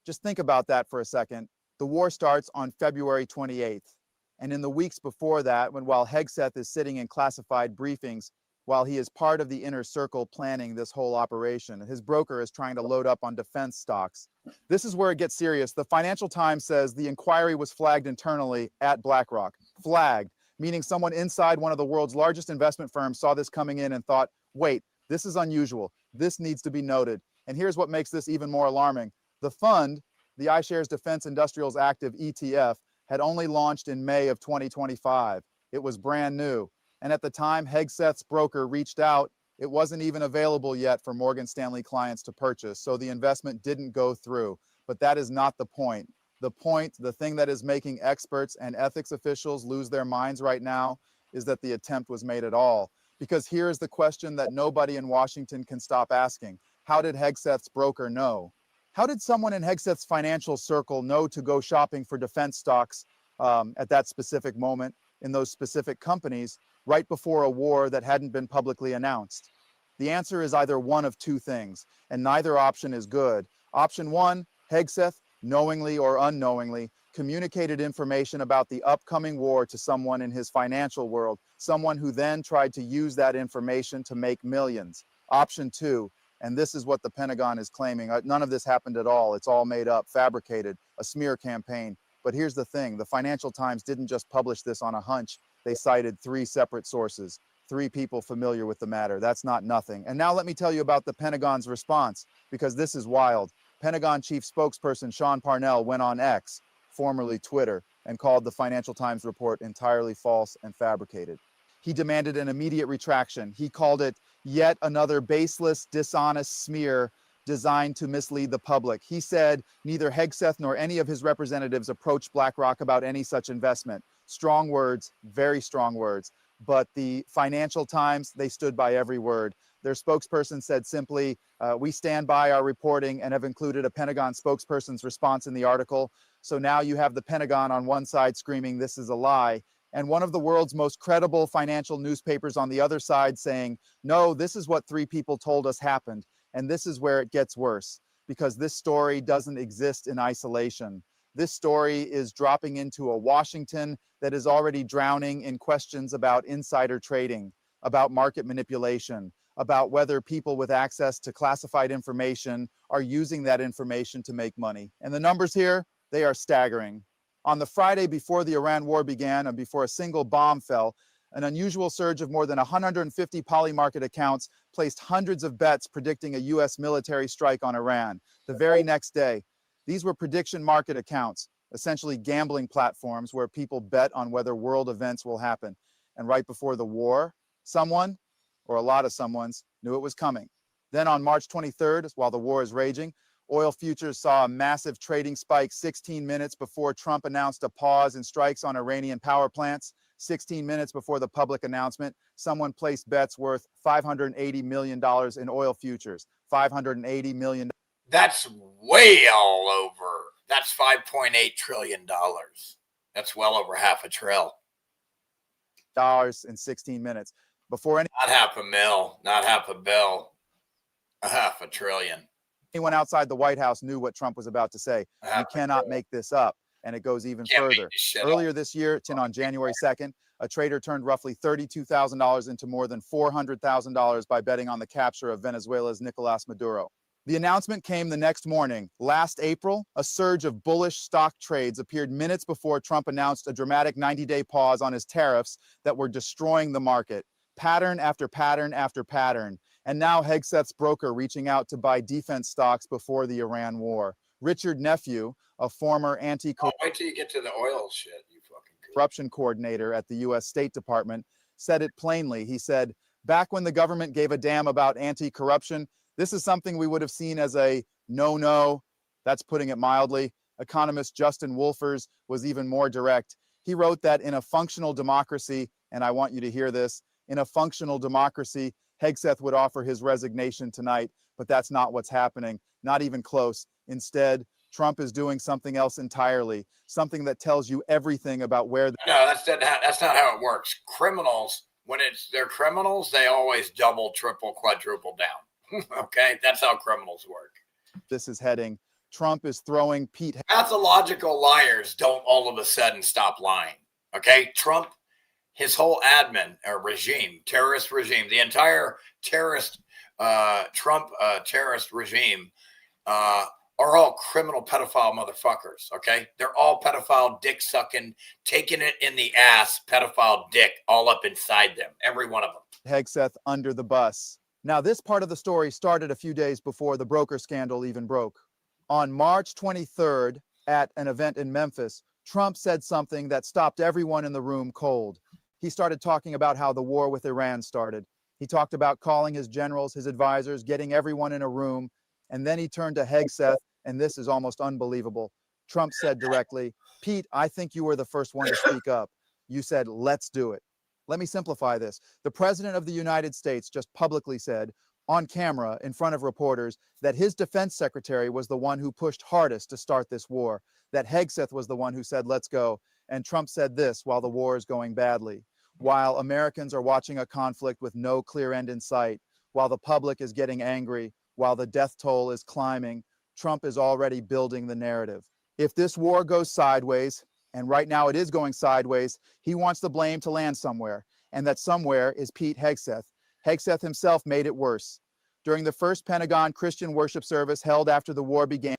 Just think about that for a second. The war starts on February 28th. And in the weeks before that, while Hegseth is sitting in classified briefings, while he is part of the inner circle planning this whole operation, his broker is trying to load up on defense stocks. This is where it gets serious. The Financial Times says the inquiry was flagged internally at BlackRock. Flagged, meaning someone inside one of the world's largest investment firms saw this coming in and thought, wait, this is unusual. This needs to be noted. And here's what makes this even more alarming. The fund, the iShares Defense Industrials Active ETF, had only launched in May of 2025. It was brand new. And at the time Hegseth's broker reached out, it wasn't even available yet for Morgan Stanley clients to purchase. So the investment didn't go through. But that is not the point. The point, the thing that is making experts and ethics officials lose their minds right now is that the attempt was made at all. Because here is the question that nobody in Washington can stop asking. How did Hegseth's broker know? How did someone in Hegseth's financial circle know to go shopping for defense stocks at that specific moment in those specific companies right before a war that hadn't been publicly announced? The answer is either one of two things, and neither option is good. Option one, Hegseth, knowingly or unknowingly, communicated information about the upcoming war to someone in his financial world, someone who then tried to use that information to make millions. Option two, and this is what the Pentagon is claiming, none of this happened at all. It's all made up, fabricated, a smear campaign. But here's the thing, the Financial Times didn't just publish this on a hunch. They cited 3 separate sources, 3 people familiar with the matter. That's not nothing. And now let me tell you about the Pentagon's response, because this is wild. Pentagon chief spokesperson Sean Parnell went on X, formerly Twitter, and called the Financial Times report entirely false and fabricated. He demanded an immediate retraction. He called it yet another baseless, dishonest smear designed to mislead the public. He said neither Hegseth nor any of his representatives approached BlackRock about any such investment. Strong words, very strong words. But the Financial Times, they stood by every word. Their spokesperson said simply, we stand by our reporting, and have included a Pentagon spokesperson's response in the article. So now you have the Pentagon on one side screaming, this is a lie, and one of the world's most credible financial newspapers on the other side saying, no, this is what 3 people told us happened. And this is where it gets worse, because this story doesn't exist in isolation. This story is dropping into a Washington that is already drowning in questions about insider trading, about market manipulation, about whether people with access to classified information are using that information to make money. And the numbers here, they are staggering. On the Friday before the Iran war began and before a single bomb fell, an unusual surge of more than 150 polymarket accounts placed hundreds of bets predicting a U.S. military strike on Iran. The very next day, these were prediction market accounts, essentially gambling platforms where people bet on whether world events will happen. And right before the war, someone, or a lot of someones, knew it was coming. Then on March 23rd, while the war is raging, oil futures saw a massive trading spike 16 minutes before Trump announced a pause in strikes on Iranian power plants. 16 minutes before the public announcement, someone placed bets worth $580 million in oil futures. $580 million. That's way all over. That's $5.8 trillion. That's well over half a trill. Dollars in 16 minutes. Before any not half a mil, not half a bill, a half a trillion. Anyone outside the White House knew what Trump was about to say. You cannot make this up. And it goes even further. Earlier this year, on January 2nd, a trader turned roughly $32,000 into more than $400,000 by betting on the capture of Venezuela's Nicolas Maduro. The announcement came the next morning. Last April, a surge of bullish stock trades appeared minutes before Trump announced a dramatic 90-day pause on his tariffs that were destroying the market. Pattern after pattern after pattern. And now Hegseth's broker reaching out to buy defense stocks before the Iran war. Richard Nephew, a former anti-corruption wait till you get to the oil shit, you fucking coordinator at the U.S. State Department, said it plainly. He said, back when the government gave a damn about anti-corruption, this is something we would have seen as a no-no. That's putting it mildly. Economist Justin Wolfers was even more direct. He wrote that in a functional democracy, and I want you to hear this, in a functional democracy, Hegseth would offer his resignation tonight, but that's not what's happening. Not even close. Instead, Trump is doing something else entirely, something that tells you everything about where. No, that's not how it works. Criminals, when they're criminals, they always double, triple, quadruple down. Okay, that's how criminals work. This is heading. Trump is throwing Pete. Pathological liars don't all of a sudden stop lying. Okay, Trump, his whole admin or regime, terrorist regime, the entire terrorist Trump terrorist regime are all criminal pedophile motherfuckers. Okay, they're all pedophile dick sucking, taking it in the ass, pedophile dick all up inside them. Every one of them. Hegseth under the bus. Now, this part of the story started a few days before the broker scandal even broke. On March 23rd, at an event in Memphis, Trump said something that stopped everyone in the room cold. He started talking about how the war with Iran started. He talked about calling his generals, his advisors, getting everyone in a room. And then he turned to Hegseth, and this is almost unbelievable. Trump said directly, Pete, I think you were the first one to speak up. You said, let's do it. Let me simplify this. The president of the United States just publicly said on camera in front of reporters that his defense secretary was the one who pushed hardest to start this war, that Hegseth was the one who said, let's go. And Trump said this while the war is going badly, while Americans are watching a conflict with no clear end in sight, while the public is getting angry, while the death toll is climbing, Trump is already building the narrative. If this war goes sideways, and right now it is going sideways, he wants the blame to land somewhere, and that somewhere is Pete Hegseth. Hegseth himself made it worse. During the first Pentagon Christian worship service held after the war began,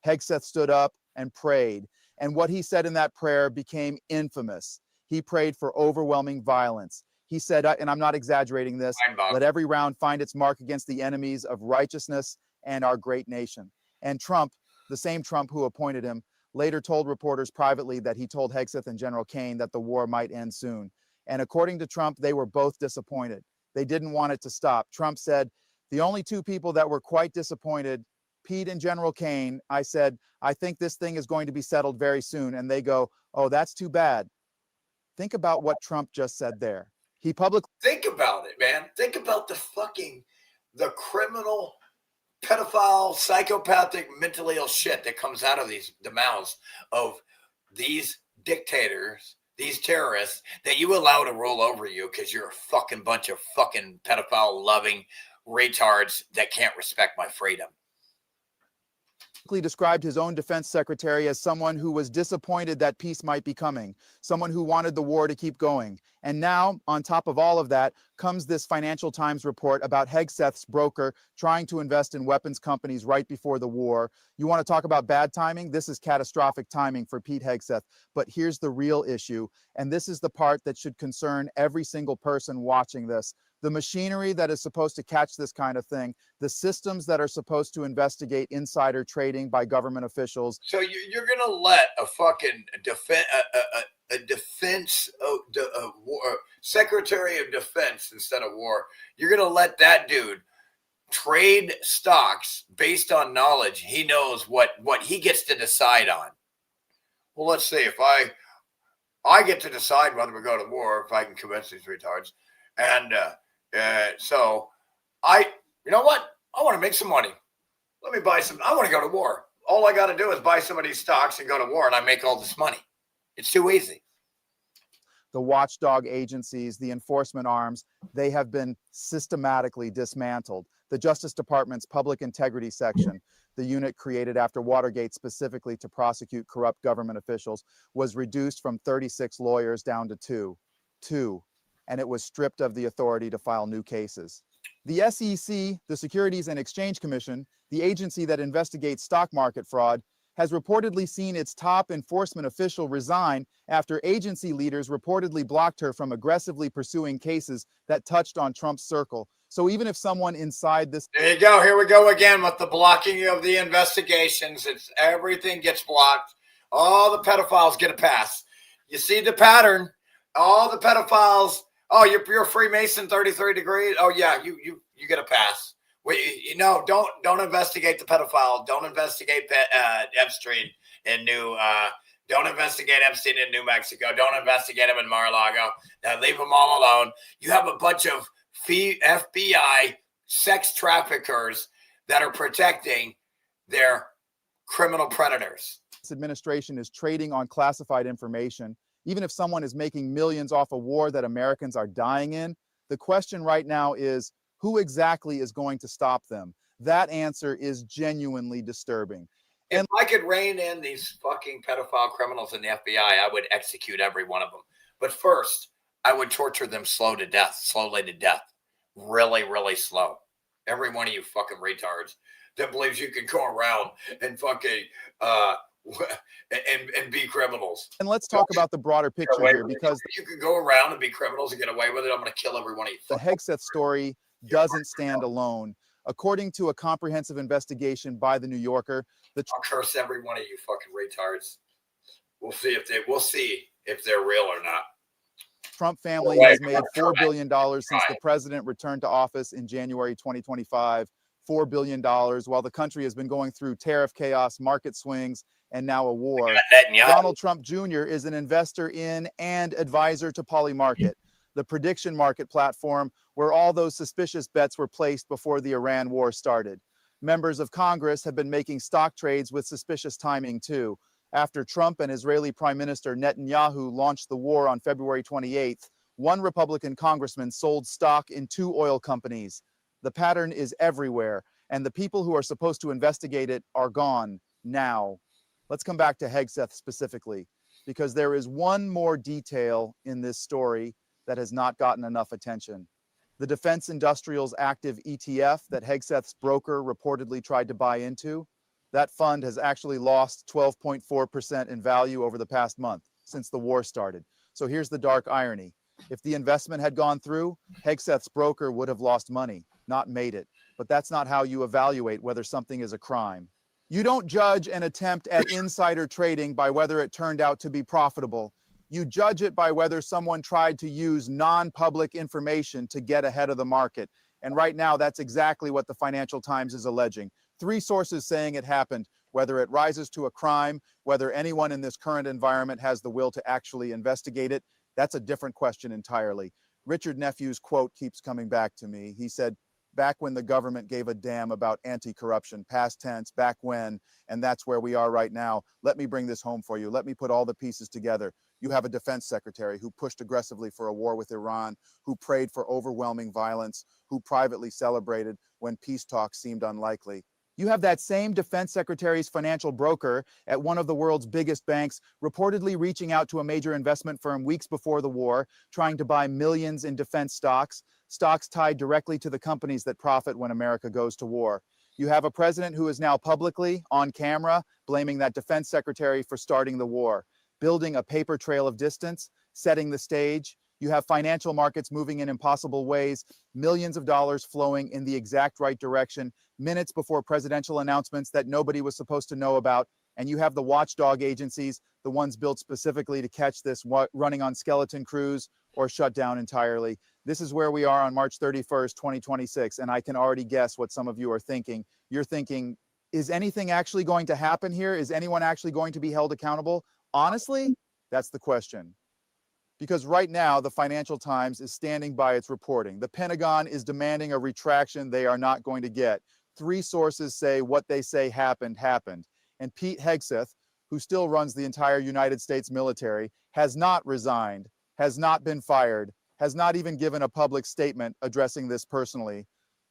Hegseth stood up and prayed. And what he said in that prayer became infamous. He prayed for overwhelming violence. He said, and I'm not exaggerating this, let every round find its mark against the enemies of righteousness and our great nation. And Trump, the same Trump who appointed him, later told reporters privately that he told Hegseth and General Kane that the war might end soon. And according to Trump, they were both disappointed. They didn't want it to stop. Trump said, the only two people that were quite disappointed, Pete and General Kane, I said, I think this thing is going to be settled very soon. And they go, oh, that's too bad. Think about what Trump just said there. He publicly. Think about it, man. Think about the criminal, pedophile, psychopathic, mentally ill shit that comes out of the mouths of these dictators, these terrorists that you allow to rule over you because you're a fucking bunch of fucking pedophile loving retards that can't respect my freedom. Described his own defense secretary as someone who was disappointed that peace might be coming, someone who wanted the war to keep going. And now, on top of all of that, comes this Financial Times report about Hegseth's broker trying to invest in weapons companies right before the war. You want to talk about bad timing? This is catastrophic timing for Pete Hegseth. But here's the real issue, and this is the part that should concern every single person watching this. The machinery that is supposed to catch this kind of thing, the systems that are supposed to investigate insider trading by government officials. So you're going to let a fucking Secretary of Defense instead of war, you're going to let that dude trade stocks based on knowledge. He knows what he gets to decide on. Well, let's see. If I get to decide whether we go to war, if I can convince these retards. And so you know what? I want to make some money. Let me buy some. I want to go to war. All I got to do is buy some of these stocks and go to war, and I make all this money. It's too easy. The watchdog agencies, the enforcement arms, they have been systematically dismantled. The Justice Department's Public Integrity Section, the unit created after Watergate specifically to prosecute corrupt government officials, was reduced from 36 lawyers down to two, and it was stripped of the authority to file new cases. The SEC, the Securities and Exchange Commission, the agency that investigates stock market fraud, has reportedly seen its top enforcement official resign after agency leaders reportedly blocked her from aggressively pursuing cases that touched on Trump's circle. So even if someone inside this... There you go. Here we go again with the blocking of the investigations. Everything gets blocked. All the pedophiles get a pass. You see the pattern. All the pedophiles... Oh, you're a Freemason, 33 degrees. Oh, yeah, you get a pass. Don't investigate the pedophile. Don't investigate Epstein in don't investigate Epstein in New Mexico. Don't investigate him in Mar-a-Lago. Now leave them all alone. You have a bunch of FBI sex traffickers that are protecting their criminal predators. This administration is trading on classified information. Even if someone is making millions off a war that Americans are dying in, the question right now is, who exactly is going to stop them? That answer is genuinely disturbing. If I could rein in these fucking pedophile criminals in the FBI, I would execute every one of them. But first, I would torture them slowly to death. Really, really slow. Every one of you fucking retards that believes you can go around and fucking and be criminals. And let's talk about the broader picture here, because you can go around and be criminals and get away with it. I'm going to kill every one of you. The Hegseth story doesn't stand alone. According to a comprehensive investigation by the New Yorker, I'll curse every one of you fucking retards. We'll see if they're real or not. Trump family has made $4 billion since the president returned to office in January 2025. $4 billion, while the country has been going through tariff chaos, market swings, and now a war. Donald Trump Jr. is an investor in and advisor to Polymarket, the prediction market platform where all those suspicious bets were placed before the Iran war started. Members of Congress have been making stock trades with suspicious timing too. After Trump and Israeli Prime Minister Netanyahu launched the war on February 28th, one Republican congressman sold stock in 2 oil companies. The pattern is everywhere, and the people who are supposed to investigate it are gone now. Let's come back to Hegseth specifically, because there is one more detail in this story that has not gotten enough attention. The Defense Industrials Active ETF that Hegseth's broker reportedly tried to buy into, that fund has actually lost 12.4% in value over the past month since the war started. So here's the dark irony. If the investment had gone through, Hegseth's broker would have lost money, not made it. But that's not how you evaluate whether something is a crime. You don't judge an attempt at insider trading by whether it turned out to be profitable. You judge it by whether someone tried to use non-public information to get ahead of the market. And right now, that's exactly what the Financial Times is alleging. 3 sources saying it happened. Whether it rises to a crime, whether anyone in this current environment has the will to actually investigate it, that's a different question entirely. Richard Nephew's quote keeps coming back to me. He said, back when the government gave a damn about anti-corruption, past tense, back when, and that's where we are right now. Let me bring this home for you. Let me put all the pieces together. You have a defense secretary who pushed aggressively for a war with Iran, who prayed for overwhelming violence, who privately celebrated when peace talks seemed unlikely. You have that same defense secretary's financial broker at one of the world's biggest banks reportedly reaching out to a major investment firm weeks before the war, trying to buy millions in defense stocks tied directly to the companies that profit when America goes to war. You have a president who is now publicly, on camera, blaming that defense secretary for starting the war, building a paper trail of distance, setting the stage. You have financial markets moving in impossible ways, millions of dollars flowing in the exact right direction, minutes before presidential announcements that nobody was supposed to know about. And you have the watchdog agencies, the ones built specifically to catch this, running on skeleton crews or shut down entirely. This is where we are on March 31st, 2026. And I can already guess what some of you are thinking. You're thinking, is anything actually going to happen here? Is anyone actually going to be held accountable? Honestly, that's the question. Because right now, the Financial Times is standing by its reporting. The Pentagon is demanding a retraction they are not going to get. 3 sources say what they say happened, happened. And Pete Hegseth, who still runs the entire United States military, has not resigned, has not been fired, has not even given a public statement addressing this personally.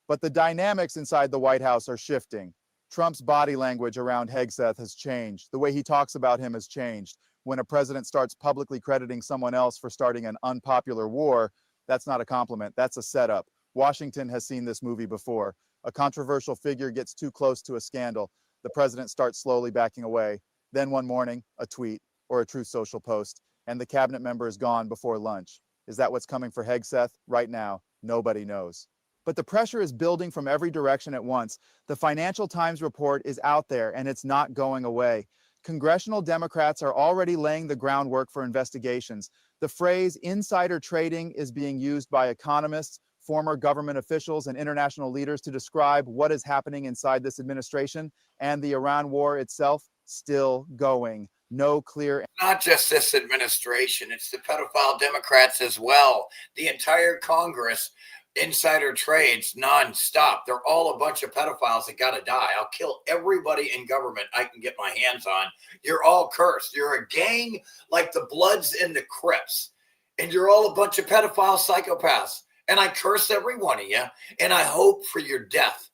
But the dynamics inside the White House are shifting. Trump's body language around Hegseth has changed. The way he talks about him has changed. When a president starts publicly crediting someone else for starting an unpopular war, that's not a compliment, that's a setup. Washington has seen this movie before. A controversial figure gets too close to a scandal. The president starts slowly backing away. Then one morning, a tweet or a Truth Social post, and the cabinet member is gone before lunch. Is that what's coming for Hegseth? Right now, nobody knows. But the pressure is building from every direction at once. The Financial Times report is out there, and it's not going away. Congressional Democrats are already laying the groundwork for investigations. The phrase insider trading is being used by economists, former government officials, and international leaders to describe what is happening inside this administration, and the Iran war itself still going. No clear. Not just this administration, it's the pedophile Democrats as well. The entire Congress insider trades nonstop. They're all a bunch of pedophiles that got to die. I'll kill everybody in government I can get my hands on. You're all cursed. You're a gang like the Bloods and the Crips. And you're all a bunch of pedophile psychopaths. And I curse every one of you. And I hope for your death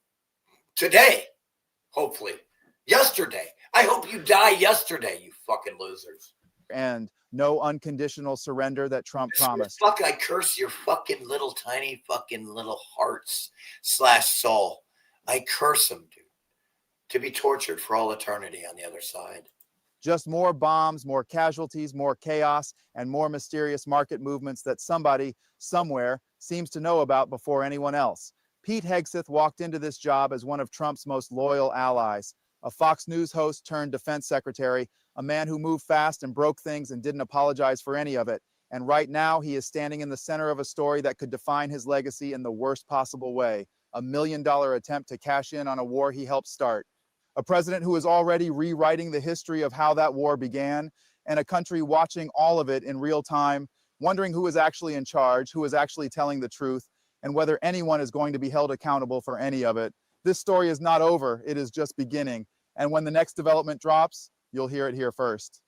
today. Hopefully. Yesterday. I hope you die yesterday, you fucking losers. And no unconditional surrender that Trump promised. Fuck, I curse your fucking little tiny fucking little hearts / soul. I curse them, dude. To be tortured for all eternity on the other side. Just more bombs, more casualties, more chaos, and more mysterious market movements that somebody, somewhere, seems to know about before anyone else. Pete Hegseth walked into this job as one of Trump's most loyal allies, a Fox News host turned defense secretary, a man who moved fast and broke things and didn't apologize for any of it. And right now, he is standing in the center of a story that could define his legacy in the worst possible way, a $1 million attempt to cash in on a war he helped start. A president who is already rewriting the history of how that war began, and a country watching all of it in real time, wondering who is actually in charge, who is actually telling the truth, and whether anyone is going to be held accountable for any of it. This story is not over, it is just beginning. And when the next development drops, you'll hear it here first.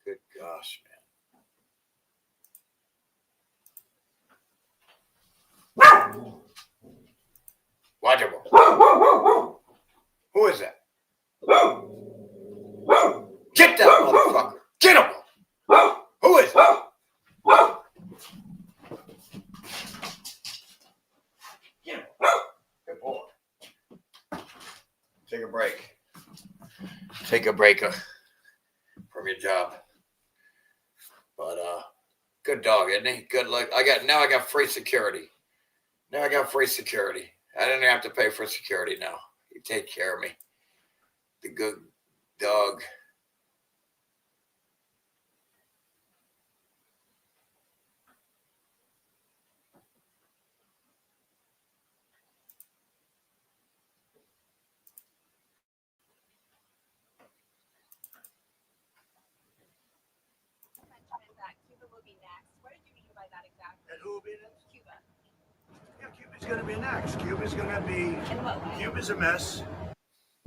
Good gosh, man. Watch it. Who is that? Get that motherfucker. Get him. Who is it? Get him. Good boy. Take a break. Take a break from your job. But good dog, isn't he? Good luck. I got free security. Now I got free security. I didn't have to pay for security now. You take care of me. The good dog. Cuba's going to be next. Cuba's going to be. Cuba's a mess.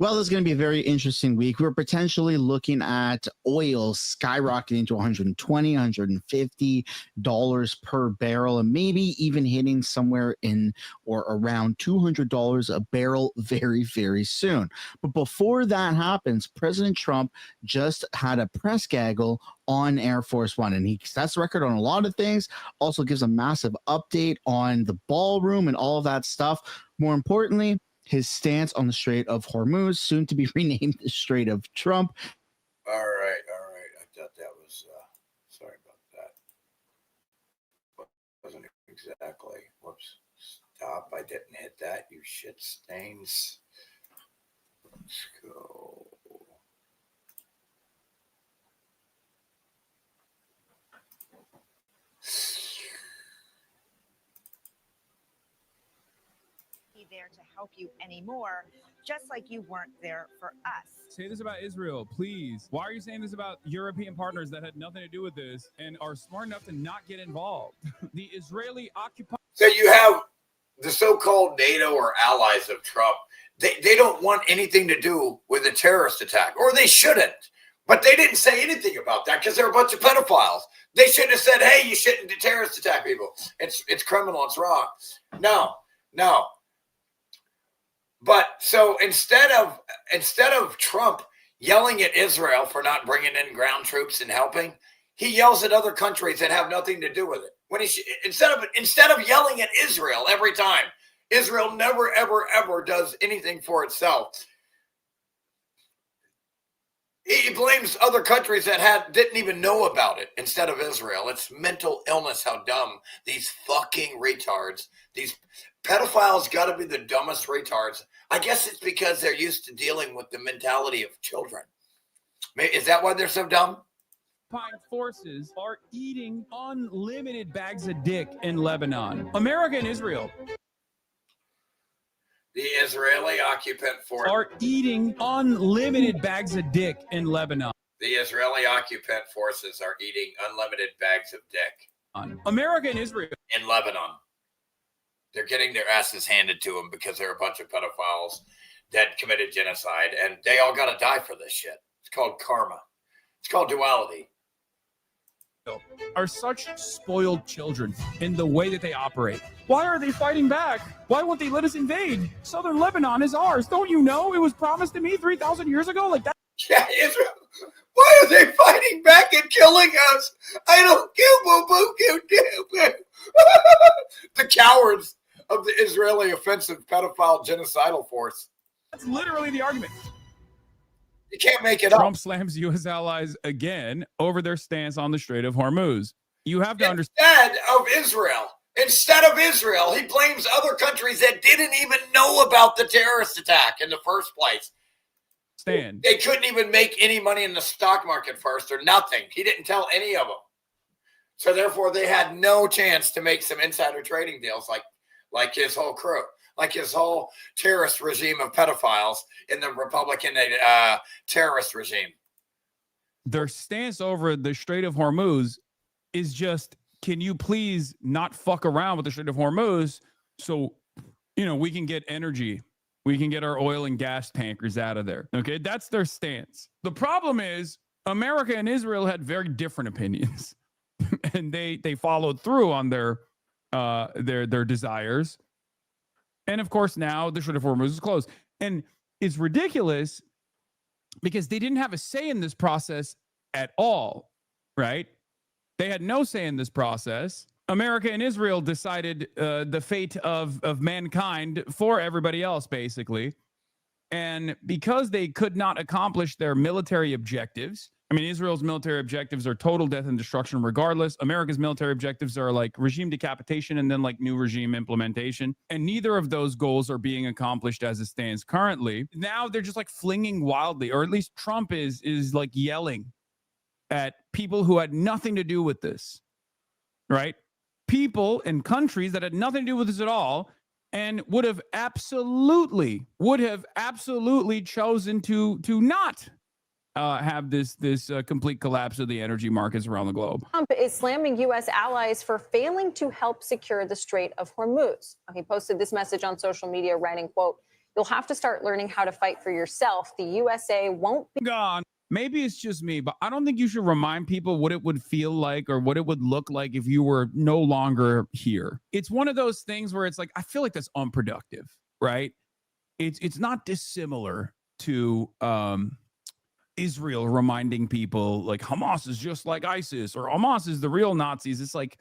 Well, this is going to be a very interesting week. We're potentially looking at oil skyrocketing to $120, $150 per barrel, and maybe even hitting somewhere in or around $200 a barrel very, very soon. But before that happens, President Trump just had a press gaggle on Air Force One, and he sets the record on a lot of things, also gives a massive update on the ballroom and all of that stuff. More importantly, his stance on the Strait of Hormuz, soon to be renamed the Strait of Trump. All right. I thought that was, sorry about that. Wasn't exactly, whoops, stop. I didn't hit that, you shit stains. Let's go. There to help you anymore, just like you weren't there for us. Say this about Israel, please. Why are you saying this about European partners that had nothing to do with this and are smart enough to not get involved? The Israeli occupied. So you have the so-called NATO or allies of Trump. They don't want anything to do with a terrorist attack, or they shouldn't. But they didn't say anything about that because they're a bunch of pedophiles. They shouldn't have said, hey, you shouldn't terrorist attack people. It's criminal. It's wrong. No. But so instead of Trump yelling at Israel for not bringing in ground troops and helping, he yells at other countries that have nothing to do with it. When instead of yelling at Israel every time, Israel never ever does anything for itself. He blames other countries that didn't even know about it instead of Israel. It's mental illness how dumb these fucking retards, these pedophiles got to be the dumbest retards. I guess it's because they're used to dealing with the mentality of children. Is that why they're so dumb? Forces are eating unlimited bags of dick in Lebanon. America and Israel. The Israeli occupant forces are eating unlimited bags of dick in Lebanon. The Israeli occupant forces are eating unlimited bags of dick. America and Israel. In Lebanon. They're getting their asses handed to them because they're a bunch of pedophiles that committed genocide, and they all got to die for this shit. It's called karma. It's called duality. Are such spoiled children in the way that they operate. Why are they fighting back? Why won't they let us invade? Southern Lebanon is ours. Don't you know? It was promised to me 3,000 years ago. Like that. Yeah, Israel. Why are they fighting back and killing us? I don't care. The cowards of the Israeli offensive pedophile genocidal force. That's literally the argument. You can't make it Trump up. slams U.S. allies again over their stance on the Strait of Hormuz. You have to understand. Instead of Israel, he blames other countries that didn't even know about the terrorist attack in the first place. They couldn't even make any money in the stock market first or nothing. He didn't tell any of them. So therefore, they had no chance to make some insider trading deals like his whole crew, like his whole terrorist regime of pedophiles in the Republican terrorist regime. Their stance over the Strait of Hormuz is just, can you please not fuck around with the Strait of Hormuz so, we can get energy. We can get our oil and gas tankers out of there. Okay, that's their stance. The problem is America and Israel had very different opinions, and they followed through on their desires. And of course, now the Strait of Hormuz is closed. And it's ridiculous because they didn't have a say in this process at all, right? They had no say in this process. America and Israel decided the fate of mankind for everybody else, basically. And because they could not accomplish their military objectives, I mean, Israel's military objectives are total death and destruction regardless. America's military objectives are like regime decapitation and then like new regime implementation. And neither of those goals are being accomplished as it stands currently. Now they're just like flinging wildly, or at least Trump is like yelling at people who had nothing to do with this, right? People and countries that had nothing to do with this at all and would have absolutely chosen to not have this complete collapse of the energy markets around the globe. Trump is slamming U.S. allies for failing to help secure the Strait of Hormuz. He posted this message on social media, writing, quote, "You'll have to start learning how to fight for yourself. The USA won't be gone." Maybe it's just me, but I don't think you should remind people what it would feel like or what it would look like if you were no longer here. It's one of those things where it's like, I feel like that's unproductive, right? It's not dissimilar to Israel reminding people like Hamas is just like ISIS or Hamas is the real Nazis. It's like,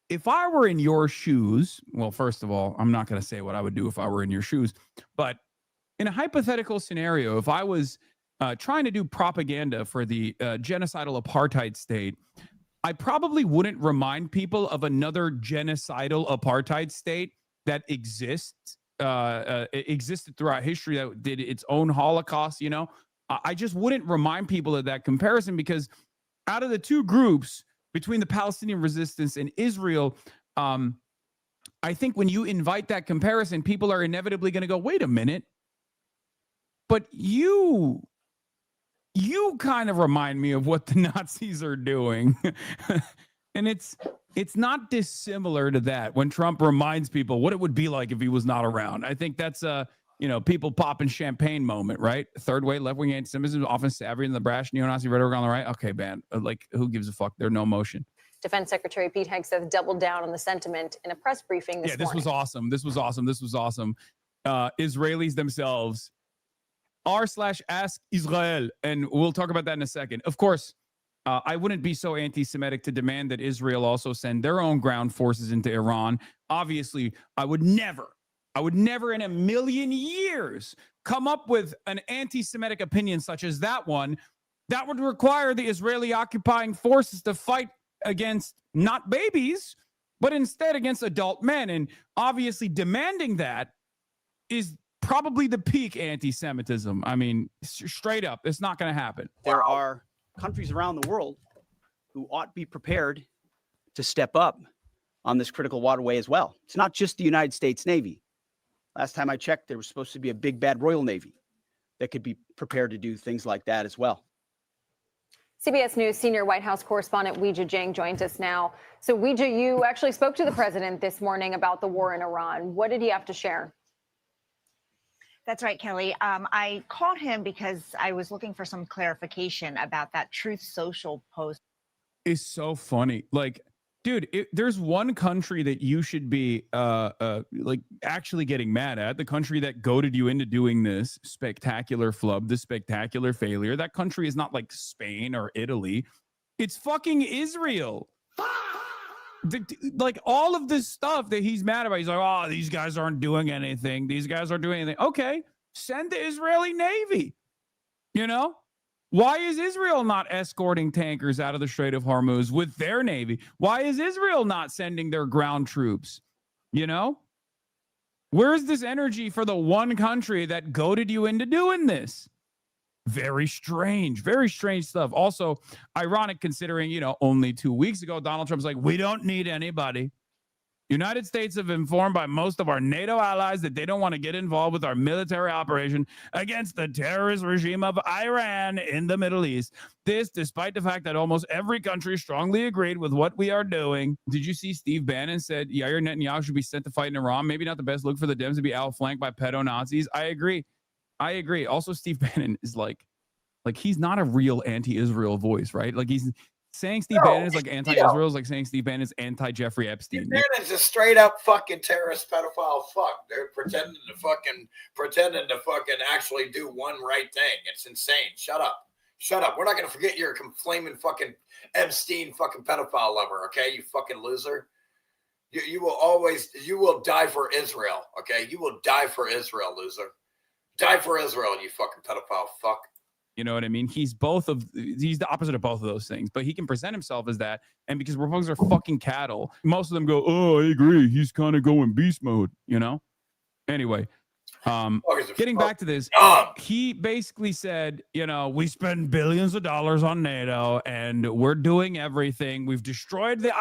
if I were in your shoes, well, first of all, I'm not going to say what I would do if I were in your shoes, but in a hypothetical scenario, if I was trying to do propaganda for the genocidal apartheid state, I probably wouldn't remind people of another genocidal apartheid state that existed throughout history that did its own Holocaust. I just wouldn't remind people of that comparison, because out of the two groups between the Palestinian resistance and Israel, I think when you invite that comparison, people are inevitably going to go, wait a minute, but you kind of remind me of what the Nazis are doing. And it's not dissimilar to that when Trump reminds people what it would be like if he was not around. I think that's people popping champagne moment, right? Third way, left-wing anti-Semitism, often savvier than the brash neo-Nazi rhetoric on the right. Okay, man, like who gives a fuck? They're no motion. Defense Secretary Pete Hegseth doubled down on the sentiment in a press briefing this morning. This was awesome. This was awesome. Israelis themselves r/ask Israel, and we'll talk about that in a second. Of course, I wouldn't be so anti-Semitic to demand that Israel also send their own ground forces into Iran. Obviously, I would never in a million years come up with an anti-Semitic opinion such as that one that would require the Israeli occupying forces to fight against not babies, but instead against adult men. And obviously demanding that is probably the peak anti-Semitism. I mean, straight up, it's not going to happen. There are countries around the world who ought to be prepared to step up on this critical waterway as well. It's not just the United States Navy. Last time I checked, there was supposed to be a big bad Royal Navy that could be prepared to do things like that as well. CBS News senior White House correspondent Weijia Jiang joins us now. So Weijia, you actually spoke to the president this morning about the war in Iran. What did he have to share? That's right, Kelly. I called him because I was looking for some clarification about that Truth Social post. It's so funny. Like, dude, there's one country that you should be like actually getting mad at, the country that goaded you into doing this spectacular flub, this spectacular failure. That country is not like Spain or Italy. It's fucking Israel. Like all of this stuff that he's mad about, he's like, oh, these guys aren't doing anything. These guys aren't doing anything. Okay, send the Israeli Navy. You know? Why is Israel not escorting tankers out of the Strait of Hormuz with their Navy? Why is Israel not sending their ground troops? You know? Where's this energy for the one country that goaded you into doing this? Very strange stuff. Also, ironic considering, you know, only 2 weeks ago, Donald Trump's like, we don't need anybody. United States have informed by most of our NATO allies that they don't want to get involved with our military operation against the terrorist regime of Iran in the Middle East. This, despite the fact that almost every country strongly agreed with what we are doing. Did you see Steve Bannon said Yair Netanyahu should be sent to fight in Iran? Maybe not the best look for the Dems to be outflanked by pedo-Nazis. I agree. Also, Steve Bannon is like he's not a real anti-Israel voice, right? Like he's saying Steve Bannon is like anti-Israel is like saying Steve Bannon is anti-Jeffrey Epstein. Steve Bannon's a straight up fucking terrorist pedophile fuck. They're pretending to fucking actually do one right thing. It's insane. Shut up. We're not gonna forget you're a flaming fucking Epstein fucking pedophile lover. Okay, you fucking loser. You will die for Israel. Okay, you will die for Israel, loser. Die for Israel, you fucking pedophile fuck. You know what I mean? He's the opposite of both of those things, but he can present himself as that. And because Republicans are fucking cattle, most of them go, oh, I agree. He's kind of going beast mode, you know? Anyway, getting back to this, he basically said, you know, we spend billions of dollars on NATO and we're doing everything. We've destroyed the...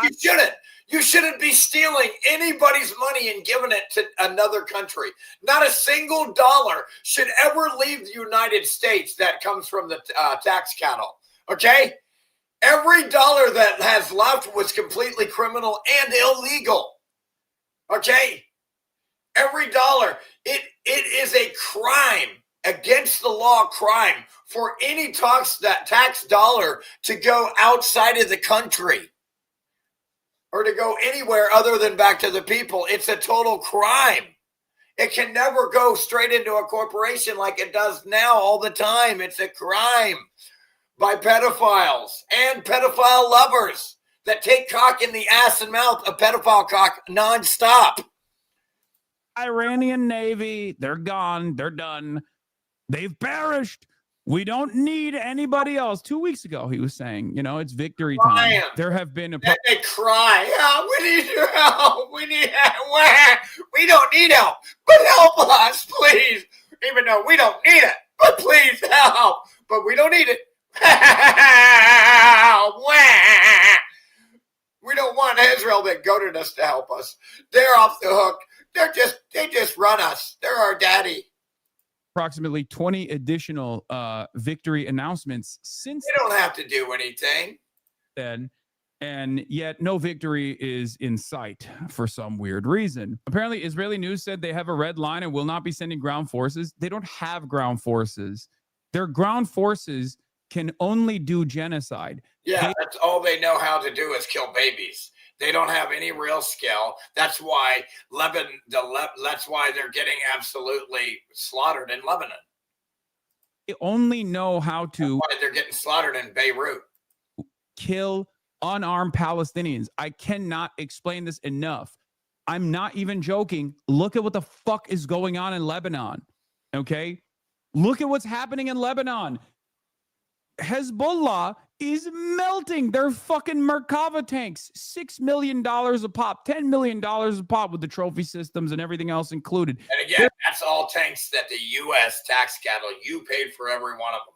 You shouldn't be stealing anybody's money and giving it to another country. Not a single dollar should ever leave the United States that comes from the tax cattle. Okay? Every dollar that has left was completely criminal and illegal. Okay? Every dollar. It is a crime, against the law crime, for any tax dollar to go outside of the country or to go anywhere other than back to the people. It's a total crime. It can never go straight into a corporation like it does now all the time. It's a crime by pedophiles and pedophile lovers that take cock in the ass and mouth of pedophile cock nonstop. Iranian Navy, they're gone. They're done. They've perished. We don't need anybody else. 2 weeks ago, he was saying, you know, it's victory time. There have been they cry. Oh, we need your help. We need help. We don't need help, but help us, please. Even though we don't need it, but please help. But we don't need it. We don't want Israel that goaded us to help us. They're off the hook. They just run us. They're our daddy. Approximately 20 additional victory announcements since they don't have to do anything then, and yet no victory is in sight for some weird reason. Apparently, Israeli news said they have a red line and will not be sending ground forces. They don't have ground forces. Their ground forces can only do genocide. Yeah, that's all they know how to do is kill babies. They don't have any real skill. That's why that's why they're getting absolutely slaughtered in Lebanon. They only know how to. That's why they're getting slaughtered in Beirut. Kill unarmed Palestinians. I cannot explain this enough. I'm not even joking. Look at what the fuck is going on in Lebanon. Okay? Look at what's happening in Lebanon. Hezbollah is melting their fucking Merkava tanks. $6 million a pop, $10 million a pop with the trophy systems and everything else included. And again, that's all tanks that the U.S. tax cattle, you paid for every one of them.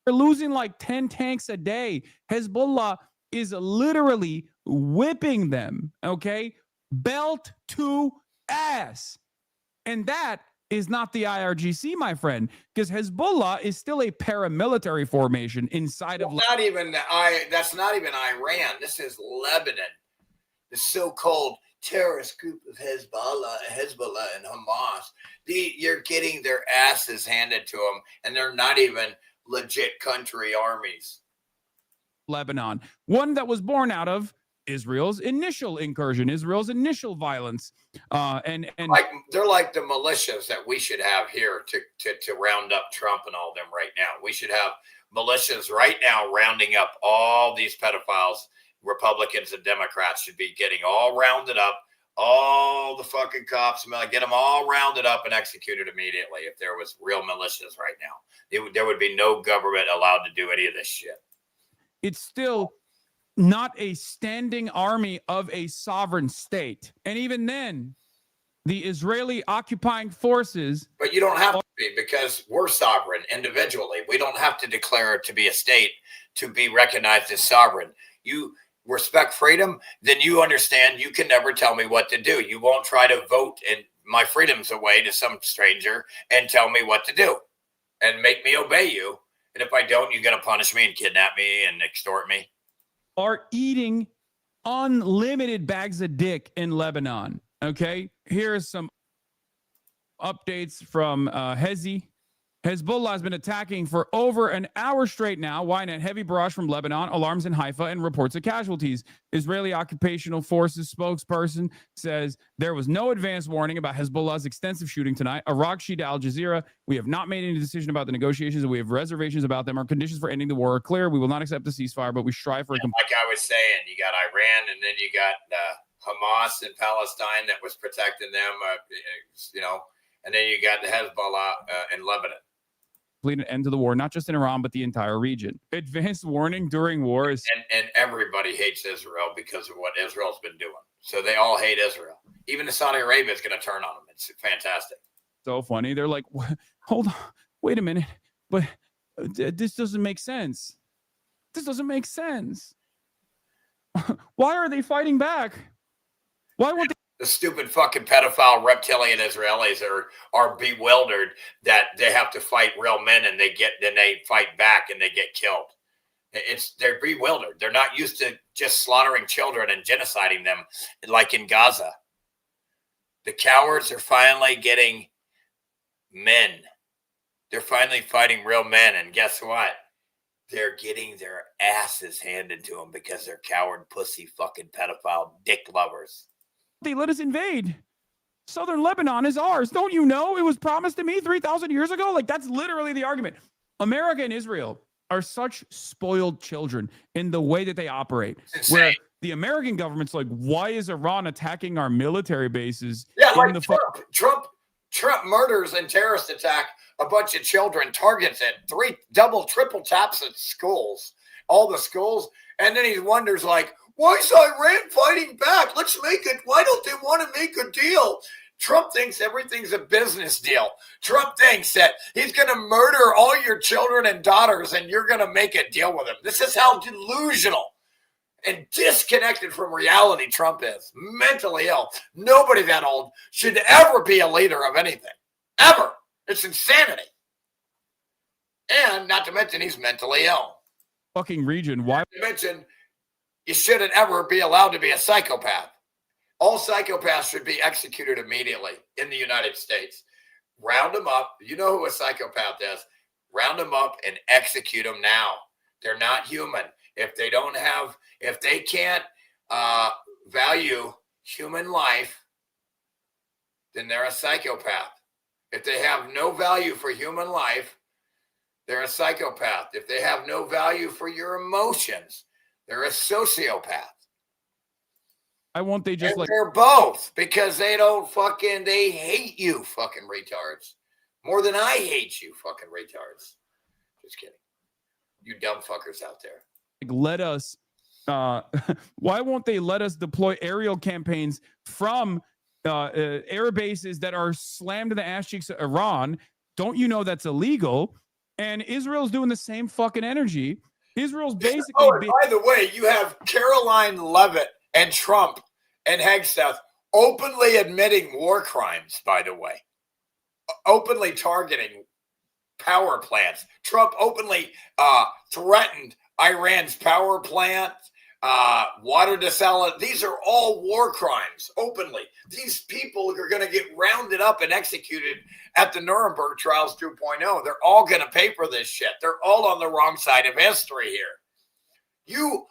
They're losing like 10 tanks a day. Hezbollah is literally whipping them, okay? Belt to ass. And that is not the IRGC, my friend, because Hezbollah is still a paramilitary formation inside of. Not even that's not even Iran. This is Lebanon, the so-called terrorist group of Hezbollah and Hamas. You're getting their asses handed to them, and they're not even legit country armies. Lebanon, one that was born out of Israel's initial incursion, Israel's initial violence, and like they're like the militias that we should have here to round up Trump and all them right now. We should have militias right now rounding up all these pedophiles. Republicans and Democrats should be getting all rounded up. All the fucking cops, get them all rounded up and executed immediately. If there was real militias right now, there would be no government allowed to do any of this shit. It's still not a standing army of a sovereign state. And even then, the Israeli occupying forces. But you don't have to be, because we're sovereign individually. We don't have to declare it to be a state to be recognized as sovereign. You respect freedom, then you understand you can never tell me what to do. You won't try to vote and my freedoms away to some stranger and tell me what to do and make me obey you. And if I don't, you're going to punish me and kidnap me and extort me. Are eating unlimited bags of dick in Lebanon. Okay, here's some updates from Hezi. Hezbollah has been attacking for over an hour straight now. Ynet heavy barrage from Lebanon, alarms in Haifa, and reports of casualties. Israeli Occupational Forces spokesperson says there was no advance warning about Hezbollah's extensive shooting tonight. Iraq Shida Al Jazeera, we have not made any decision about the negotiations, and we have reservations about them. Our conditions for ending the war are clear. We will not accept the ceasefire, but we strive for a like I was saying, you got Iran, and then you got Hamas in Palestine that was protecting them, and then you got the Hezbollah in Lebanon. complete end to the war, not just in Iran, but the entire region. Advanced warning during war is... And everybody hates Israel because of what Israel's been doing. So they all hate Israel. Even the Saudi Arabia is going to turn on them. It's fantastic. So funny. They're like, hold on, wait a minute. But this doesn't make sense. This doesn't make sense. Why are they fighting back? Why won't they? The stupid fucking pedophile reptilian Israelis are bewildered that they have to fight real men, and they fight back and they get killed. They're bewildered. They're not used to just slaughtering children and genociding them like in Gaza. The cowards are finally getting men. They're finally fighting real men, and guess what? They're getting their asses handed to them because they're coward, pussy, fucking pedophile dick lovers. They let us invade. Southern Lebanon is ours. Don't you know? It was promised to me 3,000 years ago. Like, that's literally the argument. America and Israel are such spoiled children in the way that they operate. Where the American government's like, why is Iran attacking our military bases? Yeah, like Trump murders and terrorist attack a bunch of children, targets it, double, triple taps at schools, all the schools. And then he wonders, like, why is Iran fighting back? Let's make it. Why don't they want to make a deal? Trump thinks everything's a business deal. Trump thinks that he's going to murder all your children and daughters and you're going to make a deal with him. This is how delusional and disconnected from reality Trump is. Mentally ill. Nobody that old should ever be a leader of anything. Ever. It's insanity. And not to mention he's mentally ill. Fucking region. Why? Not to mention you shouldn't ever be allowed to be a psychopath. All psychopaths should be executed immediately in the United States. Round them up. You know who a psychopath is. Round them up and execute them now. They're not human. If they can't value human life, then they're a psychopath. If they have no value for human life, they're a psychopath. If they have no value for your emotions, they're a sociopath. Why won't they just and they're both, because they hate you fucking retards. More than I hate you fucking retards. Just kidding. You dumb fuckers out there. Let us, why won't they let us deploy aerial campaigns from air bases that are slammed to the ass cheeks of Iran? Don't you know that's illegal? And Israel's doing the same fucking energy. Israel's basically... Oh, and by the way, you have Caroline Leavitt and Trump and Hagstaff openly admitting war crimes, by the way. openly targeting power plants. Trump openly threatened Iran's power plant, water desalination. These are all war crimes openly. These people are going to get rounded up and executed at the Nuremberg trials 2.0. They're all going to pay for this shit. They're all on the wrong side of history here. You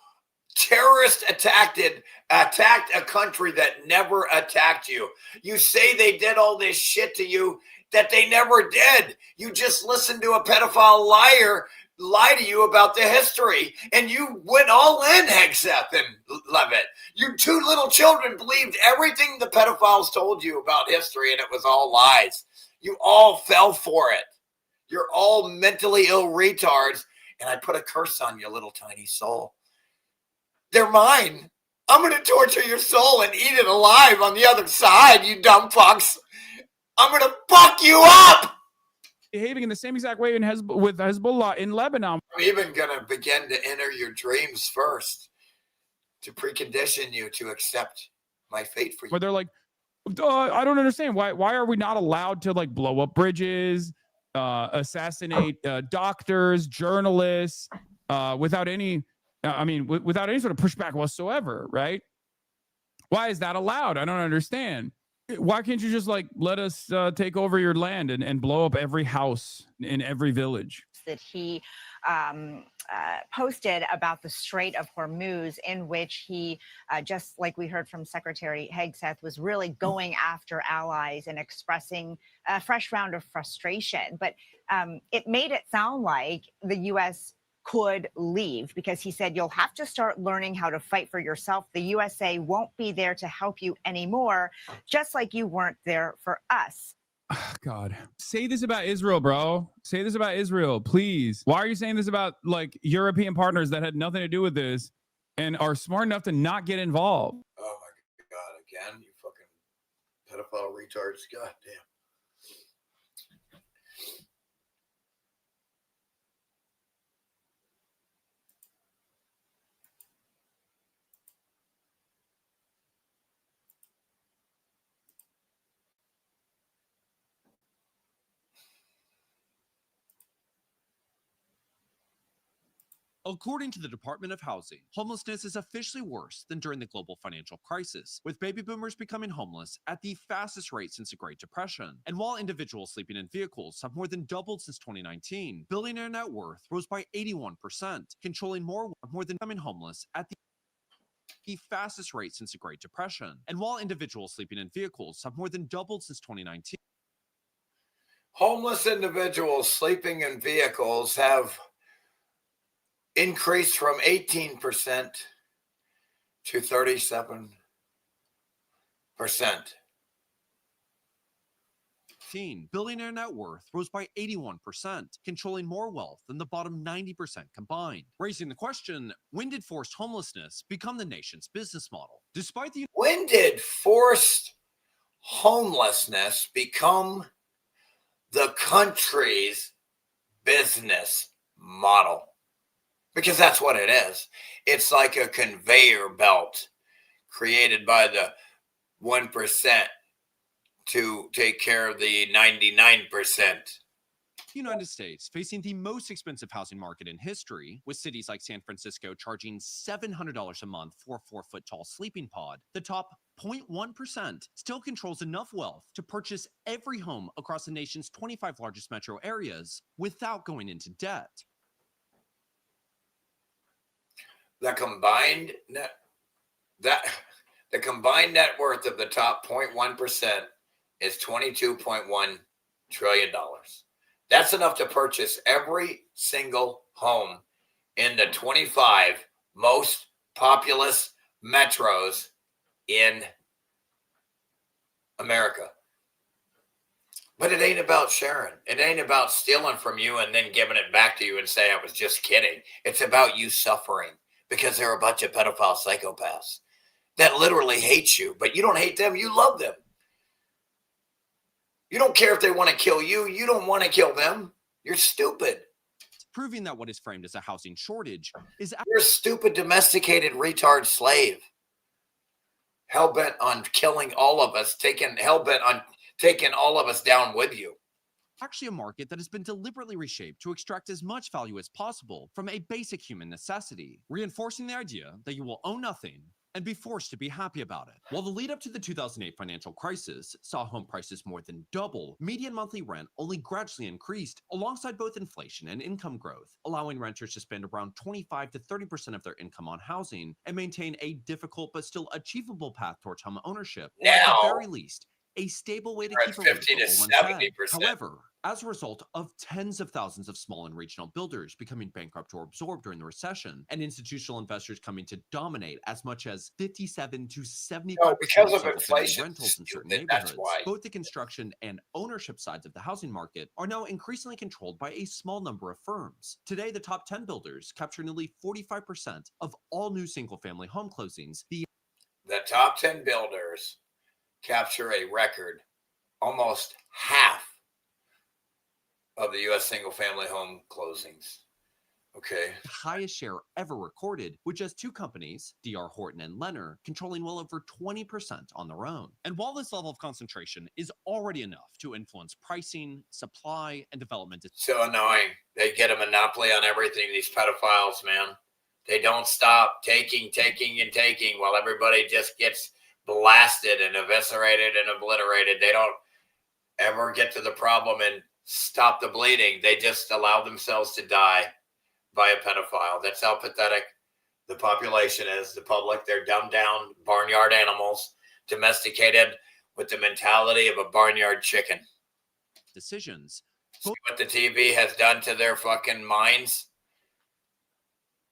terrorist attacked a country that never attacked you. You say they did all this shit to you that they never did. You just listened to a pedophile liar lie to you about the history, and you went all in, Hegseth and Levitt. You two little children believed everything the pedophiles told you about history, and it was all lies. You all fell for it. You're all mentally ill retards, and I put a curse on your little tiny soul. They're mine. I'm going to torture your soul and eat it alive on the other side, you dumb fucks. I'm going to fuck you up. Behaving in the same exact way with Hezbollah in Lebanon. I'm even going to begin to enter your dreams first to precondition you to accept my fate for you. Where they're like, I don't understand. Why are we not allowed to like blow up bridges, assassinate doctors, journalists, without any, without any sort of pushback whatsoever, right? Why is that allowed? I don't understand. Why can't you just like let us take over your land and blow up every house in every village? That he posted about the Strait of Hormuz, in which he, just like we heard from Secretary Hegseth, was really going after allies and expressing a fresh round of frustration. But it made it sound like the U.S. could leave, because he said, you'll have to start learning how to fight for yourself. The USA won't be there to help you anymore, just like you weren't there for us. God, say this about Israel, bro. Say this about Israel, please. Why are you saying this about like European partners that had nothing to do with this and are smart enough to not get involved? Oh my God, again, you fucking pedophile retards. God damn. According to the Department of Housing, homelessness is officially worse than during the global financial crisis, with baby boomers becoming homeless at the fastest rate since the Great Depression. And while individuals sleeping in vehicles have more than doubled since 2019, billionaire net worth rose by 81%, controlling more than becoming homeless at the fastest rate since the Great Depression. And while individuals sleeping in vehicles have more than doubled since 2019. Homeless individuals sleeping in vehicles have increased from 18% to 37%. Billionaire net worth rose by 81%, controlling more wealth than the bottom 90% combined. Raising the question, when did forced homelessness become the nation's business model? When did forced homelessness become the country's business model? Because that's what it is. It's like a conveyor belt created by the 1% to take care of the 99%. The United States facing the most expensive housing market in history, with cities like San Francisco charging $700 a month for a 4-foot tall sleeping pod. The top 0.1% still controls enough wealth to purchase every home across the nation's 25 largest metro areas without going into debt. The combined net worth of the top 0.1% is $22.1 trillion. That's enough to purchase every single home in the 25 most populous metros in America. But it ain't about sharing. It ain't about stealing from you and then giving it back to you and say, I was just kidding. It's about you suffering because they're a bunch of pedophile psychopaths that literally hate you. But you don't hate them. You love them. You don't care if they want to kill you. You don't want to kill them. You're stupid. Proving that what is framed as a housing shortage is... You're a stupid, domesticated, retard slave. Hell-bent on killing all of us, hell-bent on taking all of us down with you. actually a market that has been deliberately reshaped to extract as much value as possible from a basic human necessity, reinforcing the idea that you will own nothing and be forced to be happy about it. While the lead up to the 2008 financial crisis saw home prices more than double, median monthly rent only gradually increased alongside both inflation and income growth, allowing renters to spend around 25 to 30% of their income on housing and maintain a difficult but still achievable path towards home ownership, or at the very least, a stable way to keep a roof 50 to over one's head. 70%. However, as a result of tens of thousands of small and regional builders becoming bankrupt or absorbed during the recession, and institutional investors coming to dominate as much as 57 to 75% because of single-family inflation, rentals in certain stupid, that's neighborhoods, why. both the construction and ownership sides of the housing market are now increasingly controlled by a small number of firms. Today, the top 10 builders capture nearly 45% of all new single-family home closings. The top 10 builders capture a record almost half of the U.S. single-family home closings. Okay. highest share ever recorded, with just two companies, D.R. Horton and Lenner, controlling well over 20% on their own. And while this level of concentration is already enough to influence pricing, supply, and development, So annoying. They get a monopoly on everything, these pedophiles, man. They don't stop taking, and taking while everybody just gets blasted and eviscerated and obliterated. They don't ever get to the problem and stop the bleeding. They just allow themselves to die by a pedophile. That's how pathetic the population is, the public. They're dumbed down barnyard animals, domesticated with the mentality of a barnyard chicken. decisions. See what the TV has done to their fucking minds?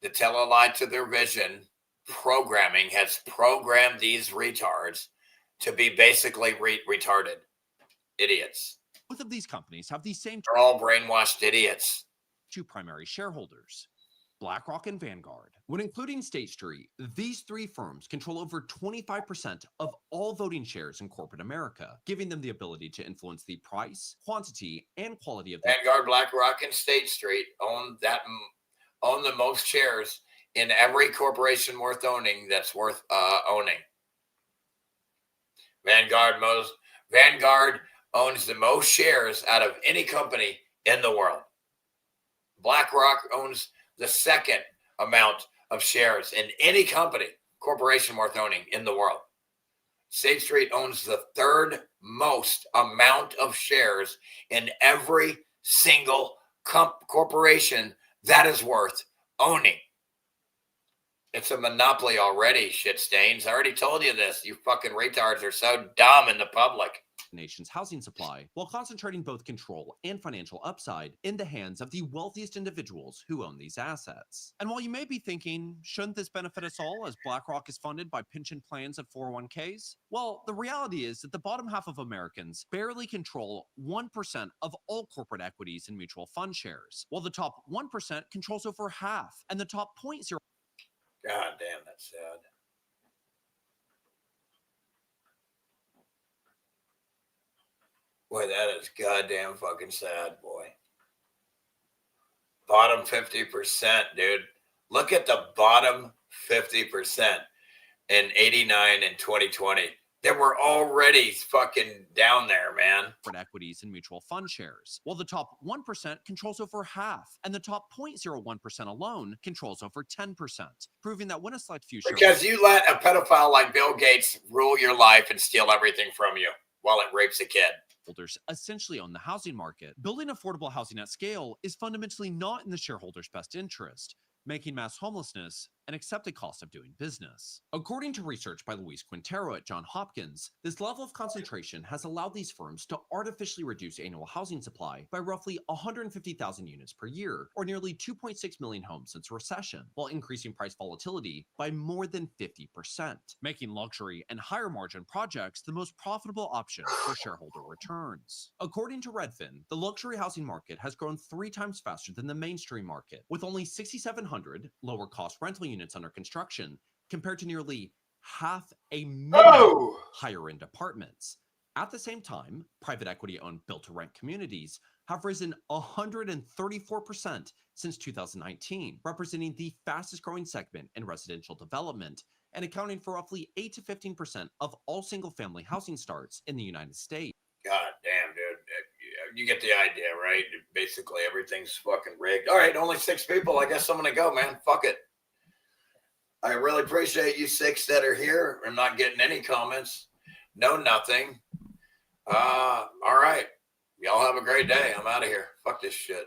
The tele-lie to their vision. Programming has programmed these retards to be basically retarded idiots. Both of these companies have the same. They're all brainwashed idiots. Two primary shareholders, BlackRock and Vanguard. When including State Street, these three firms control over 25% of all voting shares in corporate America, giving them the ability to influence the price, quantity, and quality of the Vanguard, BlackRock, and State Street own the most shares in every corporation worth owning that's worth owning. Vanguard owns the most shares out of any company in the world. BlackRock owns the second amount of shares in any corporation worth owning in the world. State Street owns the third most amount of shares in every single corporation that is worth owning. It's a monopoly already, shit stains. I already told you this. You fucking retards are so dumb in the public. Nation's housing supply, while concentrating both control and financial upside in the hands of the wealthiest individuals who own these assets. And while you may be thinking, shouldn't this benefit us all as BlackRock is funded by pension plans and 401ks? Well, the reality is that the bottom half of Americans barely control 1% of all corporate equities and mutual fund shares, while the top 1% controls over half, and the top 0.0. God damn, that's sad. Boy, that is goddamn fucking sad, boy. Bottom 50%, dude. Look at the bottom 50% in 89 and 2020. They were already fucking down there, man. Equities and mutual fund shares, while the top 1% controls over half, and the top 0.01% alone controls over 10%, proving that when a select few Because you let a pedophile like Bill Gates rule your life and steal everything from you while it rapes a kid. Shareholders essentially own the housing market. Building affordable housing at scale is fundamentally not in the shareholders' best interest, making mass homelessness an accepted cost of doing business. According to research by Luis Quintero at Johns Hopkins, this level of concentration has allowed these firms to artificially reduce annual housing supply by roughly 150,000 units per year, or nearly 2.6 million homes since recession, while increasing price volatility by more than 50%, making luxury and higher margin projects the most profitable option for shareholder returns. According to Redfin, the luxury housing market has grown 3 times faster than the mainstream market, with only 6,700 lower cost rental units under construction compared to nearly 500,000 higher end apartments. At the same time, private equity owned built to rent communities have risen 134% since 2019, representing the fastest growing segment in residential development and accounting for roughly 8 to 15% of all single family housing starts in the United States. God damn, dude. you get the idea, right? Basically, everything's fucking rigged. All right, only 6 people. I guess I'm gonna go, man. Fuck it. I really appreciate you 6 that are here. I'm not getting any comments. No, nothing. All right. Y'all have a great day. I'm out of here. Fuck this shit.